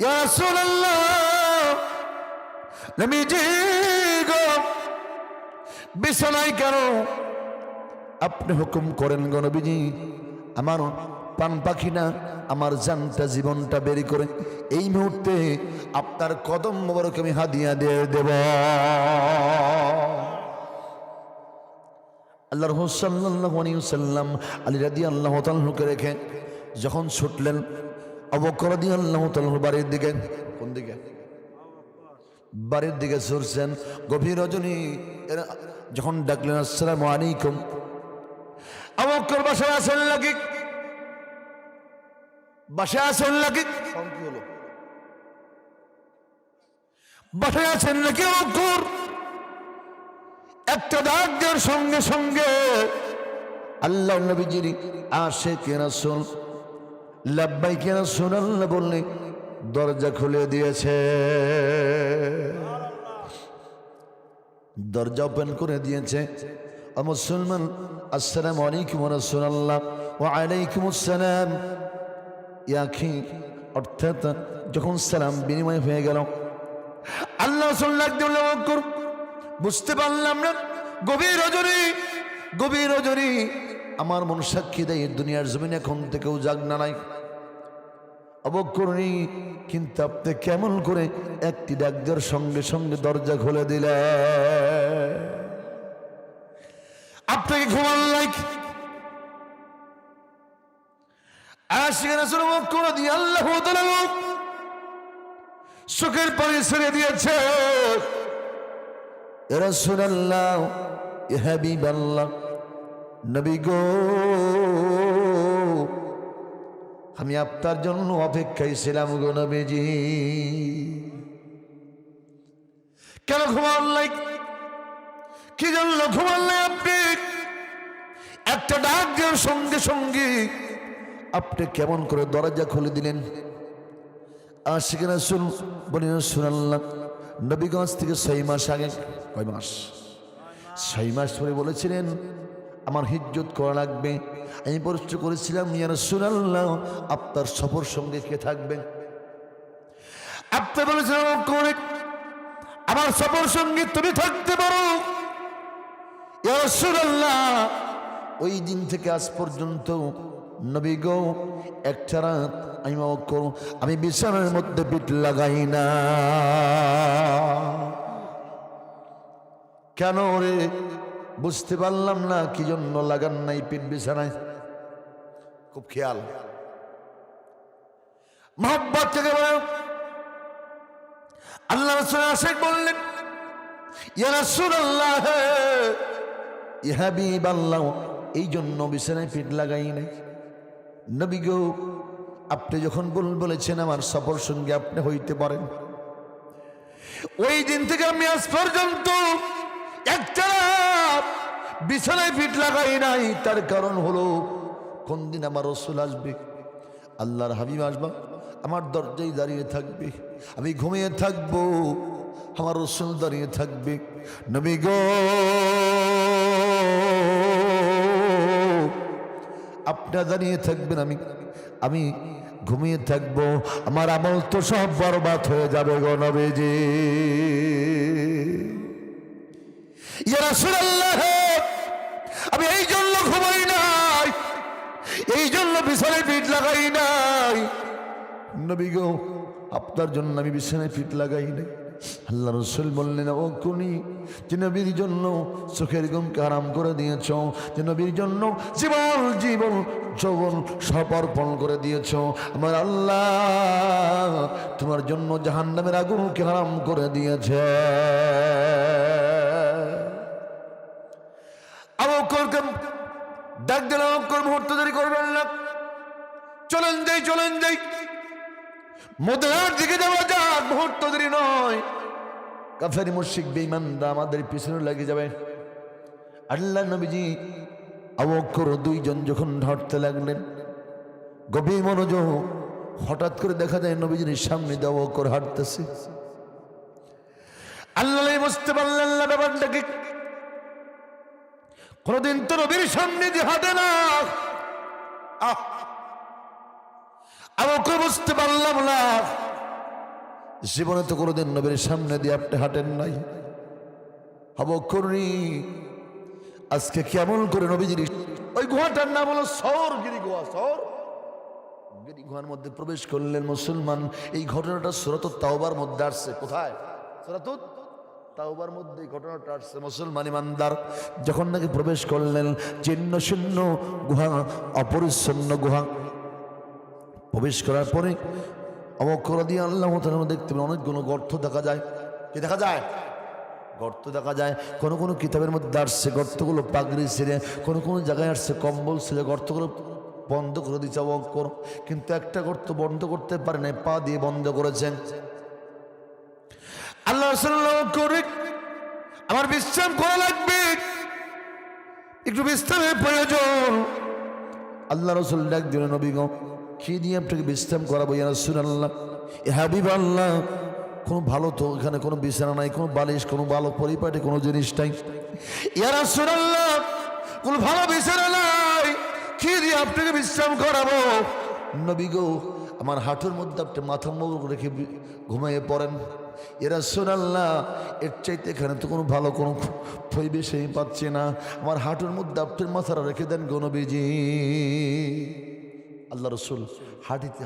ইয়া রাসূলুল্লাহ, নবীজি গো বিছানায় কেন আপনি হুকুম করেন গো নবীজি? আমার পান পাখি না, আমার জানটা জীবনটা বেরি করে এই মুহূর্তে আপনার কদম মোবারক আমি হাদিয়া দিয়ে দেব। আল্লাহর রাসূল সাল্লাল্লাহু আলাইহি ওয়াসাল্লাম আলী রাদিয়াল্লাহু তাআলাকে রেখে যখন ছুটলেন আবু বকর রাদিয়াল্লাহু তাআলা বাড়ির দিকে। কোন দিকে? বাড়ির দিকে ছুটছেন। গভীর রজনী যখন ডাকলেন, আসসালামু আলাইকুম। আবু বকর বাসায় আছেন নাকি? বাসায় আছেন নাকি? কি হলো? বাসায় আছেন নাকি আবু বকর? একটা ডাক দেওয়ার সঙ্গে সঙ্গে আল্লাহ নবীজির আশিক রাসূল লাব্বাইক ইয়া রাসূলুল্লাহ বললে দরজা খুলে দিয়েছে, দরজা ওপেন করে দিয়েছে। মুসলমান, আসসালামু আলাইকুম ওয়া রাসূলুল্লাহ। ওয়া আলাইকুম আসসালাম। ইয়াখি, অর্থাৎ যখন সালাম বিনিময় হয়ে গেল, আল্লাহ রাসূল বুঝতে পারলাম না, গভীর রজনী, গভীর রজনী আমার মন সাক্ষী দেয় দুনিয়ার জমিনে এখন থেকেও জাগনা নাই। অবাক করি, কিন্তু আপনি কেমন করে একটি ডাক দেওয়ার সঙ্গে সঙ্গে দরজা খুলে দিলে? আপনাকে ঘুমান নাই? আশিক রাসূল অবাক করে দিয়ে আল্লাহ তাআলা চোখের পানি ছেড়ে দিয়েছে। ইয়া রাসূলুল্লাহ, ইয়া হাবিবাল্লাহ, নবী গো, আমি আপনার জন্য অপেক্ষায় ছিলাম গো নবীজি। কেন ঘুমাল্লাই? কি জন্য ঘুমাল্লাই আপনি? একটা ডাক দেওয়ার সঙ্গে সঙ্গে আপনি কেমন করে দরজা খুলে দিলেন? আশিক রাসূল বলেন, রাসূলুল্লাহ, নবীগঞ্জ থেকে 6 মাস আগে, কয় মাস? 6 মাস পরে বলেছিলেন আমার হিজ্জত করা লাগবে। আমি প্রশ্ন করেছিলাম, ইয়া রাসূলুল্লাহ, আপনার সফর সঙ্গে কে থাকবে? আপনি বলেছিলেন, আমার সফর সঙ্গে তুমি থাকতে পারো। ইয়া রাসূলুল্লাহ, ওই দিন থেকে আজ পর্যন্ত নবী গো, একটা রাত আমি বিছানার মধ্যে পিঠ লাগাই না। কেন রে? বুঝতে পারলাম না কি জন্য লাগান নাই পিঠ বিছানায়। খুব খেয়াল, মহব্বত থেকে বলেন। আল্লাহ রাসূল আশিক বললেন, ইয়া রাসূলুল্লাহ, ইয়া হাবিবাল্লাহ, এই জন্য বিছানায় পিঠ লাগাই নাই। নবী গো, আপনি যখন বলেছেন আমার সফর সঙ্গে আপনি হইতে পারেন, ওই দিন থেকে আমি আজ পর্যন্ত একটা বিছানায় পিঠ লাগাই নাই। তার কারণ হলো, কোন দিন আমার রাসূল আসবে, আল্লাহর হাবিব আসবে, আমার দরজায় দাঁড়িয়ে থাকবে, আমি ঘুমিয়ে থাকবো, আমার রাসূল দাঁড়িয়ে থাকবে। নবী গো, আপনি দাঁড়িয়ে থাকবেন, আমি ঘুমিয়ে থাকবো, আমার আমল তো সব বরবাদ হয়ে যাবে গো নবীজি। ইয়া রাসূলুল্লাহ, আমি এই জন্য ঘুমাই নাই, এই জন্য বিছানায় পিঠ লাগাই নাই। নবী গো, আপনার জন্য আমি বিছানায় পিঠ লাগাই নাই। আল্লাহ রাসূল বললেন, ও কোনি, যে নবীর জন্য চোখের ঘুমকে হারাম করে দিয়েছ, যে নবীর জন্য জীবন যৌবন সমর্পণ করে দিয়েছ, আমার আল্লাহ তোমার জন্য জাহান্নামের আগুনকে হারাম করে দিয়েছে। আবু বকরকে ডাক দিলাম, আবু বকর মুহূর্ত দেরি করবেন না, চলেন যাই মদিনার দিকে যাওয়া যাক, মুহূর্ত দেরি নয়। কাফের মুশরিক বেঈমানরা আমাদের পিছনে লেগে যাবে। আল্লাহ নবীজি আবু বকর দুইজন যখন হাঁটতে লাগলেন, গভীর মনোযোগ, হঠাৎ করে দেখা যায় নবীজির সামনে দিয়ে আবু বকর হাঁটতেছে। আল্লাহ বুঝতে পারলেন না ব্যাপারটাকে, কোনদিন তো নবীর সামনে দিয়ে হাঁটে না। আবু বকর বুঝতে পারলাম না, জীবনে তো কোনদিন নবীর সামনে দিয়ে আপনি হাঁটেন নাই। আবু বকর আজকে কেমন করে নবীজির ওই গুহাটার নাম হলো সওরগিরি গুহা, সওরগিরি গুহার মধ্যে প্রবেশ করলেন মুসলমান। এই ঘটনাটা সূরাতুত তাওবার মধ্যে আসছে। কোথায়? সূরাতুত তাওবার মধ্যে এই ঘটনাটা আসছে। মুসলমান ইমানদার যখন নাকি প্রবেশ করলেন, চিহ্ন শূন্য গুহা, অপরিচ্ছন্ন গুহা, প্রবেশ করার পরে আবু বকর রাদিয়াল্লাহু তাআলা দেখতে পেলেন অনেকগুলো গর্ত দেখা যায়। কি দেখা যায়? গর্ত দেখা যায়। কোনো কিতাবের মধ্যে আসছে গর্তগুলো পাগড়ি ছেড়ে, কোনো জায়গায় আসছে কম্বল ছেড়ে গর্তগুলো বন্ধ করে দিচ্ছে আবু বকর। কিন্তু একটা গর্ত বন্ধ করতে পারে না, পা দিয়ে বন্ধ করেছেন। আল্লাহ রাসূলুল্লাহ করে, আমার বিশ্রাম করা লাগবে, একটু বিশ্রামের প্রয়োজন। আল্লাহ রাসূল ডাক দিলেন, নবী গো, কি দিয়ে আপনাকে বিশ্রাম করাবো? ইয়া রাসূলুল্লাহ, ইয়া হাবিবাল্লাহ, কোনো ভালো তো এখানে কোনো বিছানা নাই, কোনো বালিশ, কোনো ভালো পরিপাটি কোনো জিনিস নাই। ইয়া রাসূলুল্লাহ, কোনো ভালো বিছানা নাই, কি দিয়ে আপনাকে বিশ্রাম করাবো? নবী গো, আমার হাঁটুর মধ্যে আপনি মাথা মুখ রেখে ঘুমিয়ে পড়েন। ইয়া রাসূলুল্লাহ, এর চাইতে এখানে তো কোনো ভালো কোনো পরিবেশ আমি পাচ্ছি না, আমার হাঁটুর মধ্যে আপনার মাথাটা রেখে দেন গো নবীজি। আল্লাহ রাসূল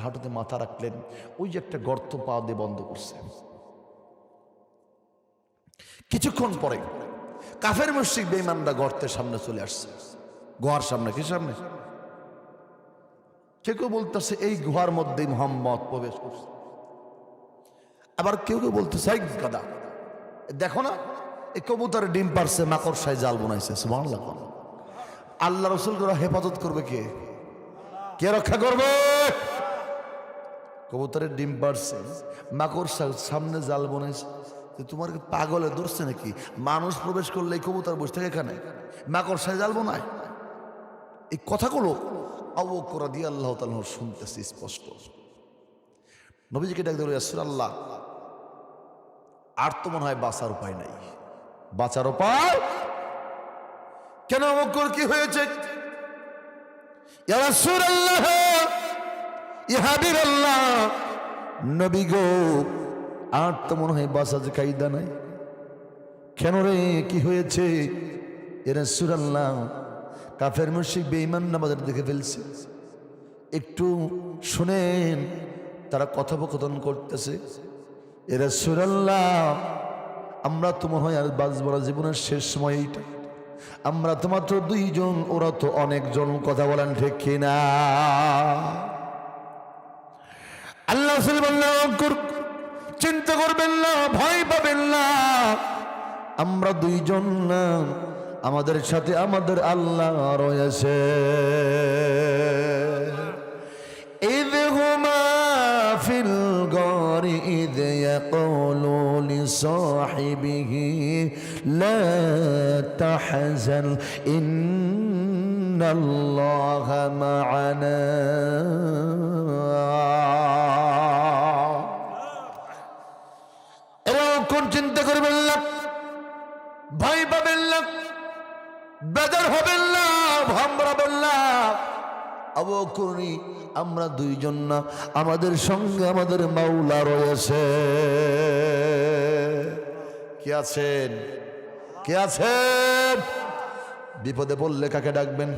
হাঁটুতে মাথা রাখলেন, ওই যে একটা গর্ত পা দিয়ে বন্ধ করছে। কিছুক্ষণ পরে কাফের মুশরিক বেঈমানরা গর্তের সামনে চলে আসছে, গুহার সামনে। কি সামনে? কেউ বলতেছে এই গুহার মধ্যেই মুহাম্মদ প্রবেশ করছে, আবার কেউ বলতেছে এই গাদা, দেখো না এই কবুতরের ডিম পারছে, মাকড়সায় জাল বানাইছে। সুবহানাল্লাহ। আল্লাহ রসুল করে হেফাজত করবে কে? কে রক্ষা করবে? কবুতরের ডিম পারছে, মাকড়সা সামনে জাল বানাইছে। তোমার কি পাগলে ধরছে নাকি? মানুষ প্রবেশ করলে এই কবুতর বসে থাকে এখানে, মাকড়সায় জাল বানায়। এই কথাগুলো আবু বকর রাদিয়াল্লাহু তাআলা শুনতেছে স্পষ্ট। নবীজিকে ডাক দিল, ইয়া রাসূলুল্লাহ, আর তো মনে হয় বাঁচার উপায় নাই। বাঁচার উপায় কেন? আবু বকর কি হয়েছে? ইয়া রাসূলুল্লাহ, ইয়া হাবিবাল্লাহ, নবী গো, আর তো মনে হয় বাঁচার কায়দা নাই। কেন রে, কি হয়েছে? ইয়া রাসূলুল্লাহ, কাফের মুশরিক বেঈমান আমাদের দেখে ফেলছে। একটু শুনেন, তারা কথোপকথন করতেছে। ইয়া রাসূলুল্লাহ, আমরা তো মনে হয় আর বাঁচবো না, জীবনের শেষ সময় এইটা। আমরা তো মাত্র 2 জন, ওরা তো অনেকজন। কথা বলেন ঠিক কিনা? আল্লাহ রাসূল বললেন, চিন্তা করবেন না, ভয় পাবেন না, আমরা 2 জন না, আমাদের সাথে আমাদের আল্লাহ রয়েছে। إذ هما في الغار إذ يقول لصاحبه لا تحزن إن الله معنا। এরকম চিন্তা করবেন না, ভয় পাবেন না, বেজার হবেন না, ভাববেন না। আবু বকর, আমরা 2 জন না, আমাদের সঙ্গে আমাদের মাওলা রয়েছে। কে আছেন? কে আছেন? বিপদে পড়লে কাকে ডাকবেন?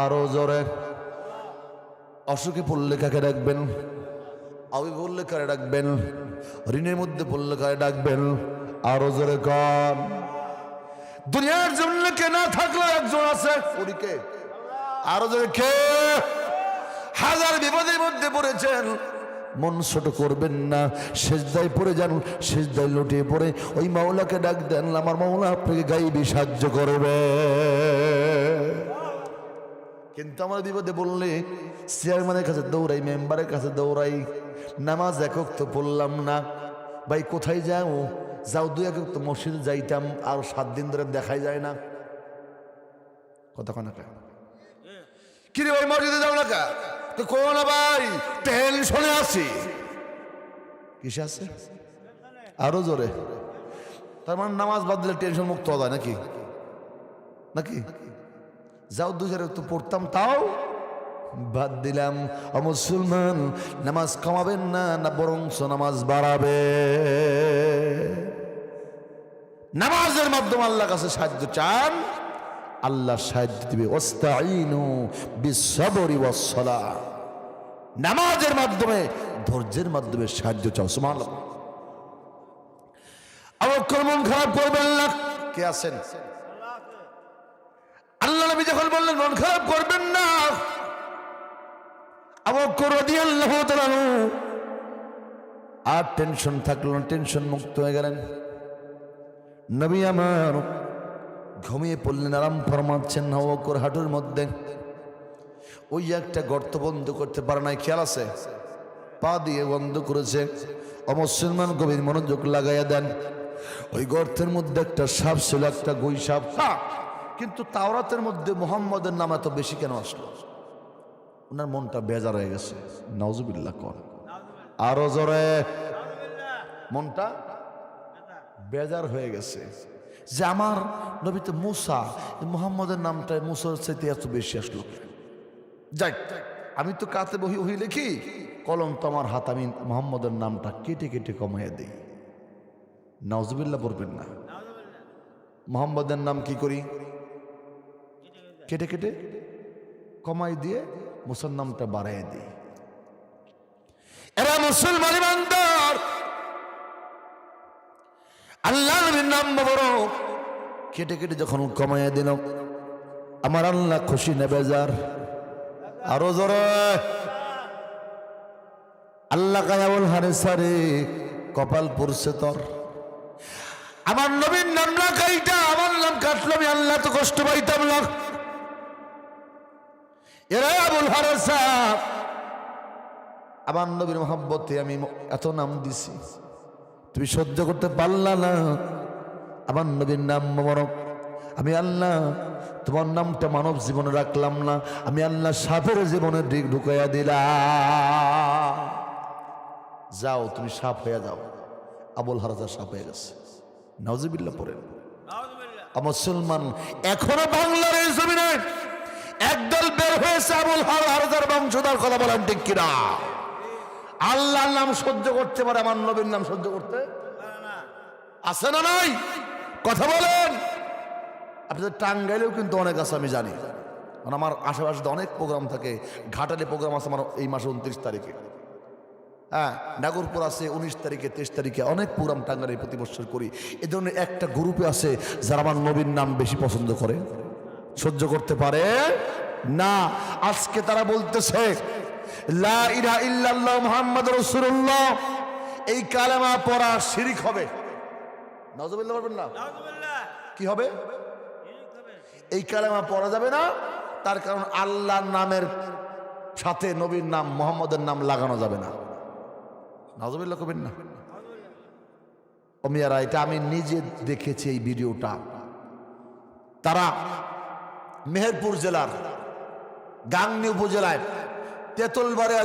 আরো জোরে। অসুখে পড়লে কাকে ডাকবেন? আবি বললে কারে ডাকবেন? ঋণের মধ্যে পড়লে কারে ডাকবেন? আরো জোরে কন। দুনিয়ার জন্য কে না থাকলে একজন আছে, ওদিকে আরো জোরে কে? হাজার বিপদের মধ্যে পড়েছেন, মন ছোট করবেন না, সেজদায় পড়ে যান, সেজদায় লুটিয়ে পড়ে ওই মাওলাকে ডাক দেন, আমার মাওলা আপনাকে গাইবি সাহায্য করবে। কিন্তু আমার বিপদে বললে চেয়ারম্যানের কাছে দৌড়াই, মেম্বারের কাছে দৌড়াই, নামাজ একক তো পড়লাম না। ভাই কোথায় যাও? যাও 2 একক তো মসজিদে যাইতাম, আর 7 দিন ধরে দেখাই যায় না। কথা কয় না কে? কিরে ভাই মসজিদে যাও না কা? তো কোন না ভাই, টেনশনে আছি। কিসে আছে? আরো জোরে। তার মানে নামাজ বাদ দিলে টেনশন মুক্ত হওয়া যায় নাকি? নাকি? যাও 2 একক তো পড়তাম, তাও বাদ দিলাম। মুসলমান, নামাজ কমাবেন না, না বরং নামাজ বাড়াবে। নামাজের মাধ্যমে আল্লাহর কাছে সাহায্য চান, আল্লাহ সাহায্য দিবে। ওয়াস্তাঈনু বিস-সাবরি ওয়াস-সালাহ। নামাজের মাধ্যমে, ধৈর্যের মাধ্যমে সাহায্য চাও। সুবহানাল্লাহ। আবু বকর মন খারাপ করবেন না। কে আছেন? আল্লাহ নবী যখন বললেন মন খারাপ করবেন না, আবু বকর রাদিয়াল্লাহু তাআলা আর টেনশন থাকলো না, টেনশন মুক্ত হয়ে গেলেন। নবী আমার ঘুমিয়ে পড়লেন, আরাম ফরমাচ্ছেন। আবু বকর হাঁটুর মধ্যে ওই একটা গর্ত বন্ধ করতে পারে নাই, খেয়াল আছে? পা দিয়ে বন্ধ করেছে। অমুসলমান গভীর মনোযোগ লাগাইয়া দেন। ওই গর্তের মধ্যে একটা সাপ ছিল, একটা গুই সাপ। কিন্তু তাওরাতের মধ্যে মুহাম্মদের নাম এত বেশি কেন আসলো? ওনার মনটা বেজার হয়ে গেছে। নাউজুবিল্লাহ কর। আরো জোরে। মনটা বেজার হয়ে গেছে যে আমার নবী তো মুসা, মুহাম্মদের নামটা মুসার চাইতে এত বেশি আসলো। যাই, আমি তো কাতে বহি ওহি লিখি, কলম তো আমার হাত, আমি মুহাম্মদের নামটা কেটে কেটে কমাইয়া দিই। নাউজুবিল্লাহ বলবেন না। মুহাম্মদের নাম কি করি? কেটে কেটে কমাই দিয়ে মুসার নামটা বাড়াই দিই। এরা মুসলমান ইমানদার, আল্লাহ নবীর নাম বড় কেটে কেটে যখন কমাইয়া দিল, আমার আল্লাহ খুশি না বেজার? আরো জোরে। আল্লাহ কায়াবল হারে সারে কপাল পড়ছে তোর। আমার নবীর নাম না কাইটা আমার নাম কাটলো আমি আল্লাহ তো কষ্ট পাইতাম না। এরা আবুল হারেস আমার নবীর মহব্বতে আমি এত নাম দিছি, তুমি সহ্য করতে পারলা না। আমার নবীর নাম মোবারক আমি আল্লাহ তোমার নামটা মানব জীবনে রাখলাম না, আমি আল্লাহ সাপের জীবনে দিক ঢুকাইয়া দিলাম। যাও তুমি সাপ হয়ে যাও। আবুল হারেস সাপ হয়ে গেছে। নাউজুবিল্লাহ পড়েন। মুসলমান এখনো বাংলার এই জমিনে একদল বের হয়েছে আবুল হারেসের বংশধর, কথা বলেন ঠিক কিনা? আল্লাহর নাম সহ্য করতে পারে, আমার নবীর নাম সহ্য করতে আছে না নাই? কথা বলেন। আপনাদের টাঙ্গাইলেও কিন্তু অনেক আছে আমি জানি, কারণ আমার আশেপাশে অনেক প্রোগ্রাম থাকে। ঘাটালে প্রোগ্রাম আছে আমার এই মাসে 29 তারিখে, হ্যাঁ নাগরপুর আছে 19 তারিখে, 23 তারিখে অনেক প্রোগ্রাম টাঙ্গাইলে প্রতি বছর করি। এ ধরনের একটা গ্রুপে আছে যারা আমার নবীর নাম বেশি পছন্দ করে, সহ্য করতে পারে না। আজকে তারা বলতেছে লা ইলাহা ইল্লাল্লাহ মুহাম্মাদুর রাসূলুল্লাহ, এই কালেমা পড়া শিরক হবে। নাউজুবিল্লাহ বলবেন না? কি হবে? এই কালেমা পড়া যাবে না, তার কারণ আল্লাহর নামের সাথে নবীর নাম মুহাম্মদের নাম লাগানো যাবে না। নাউজুবিল্লাহ করবেন না? ওমিয়ারা এটা আমি নিজে দেখেছি এই ভিডিওটা। তারা মেহেরপুর জেলার গাংনী উপজেলায় তেতুলবাড়িয়া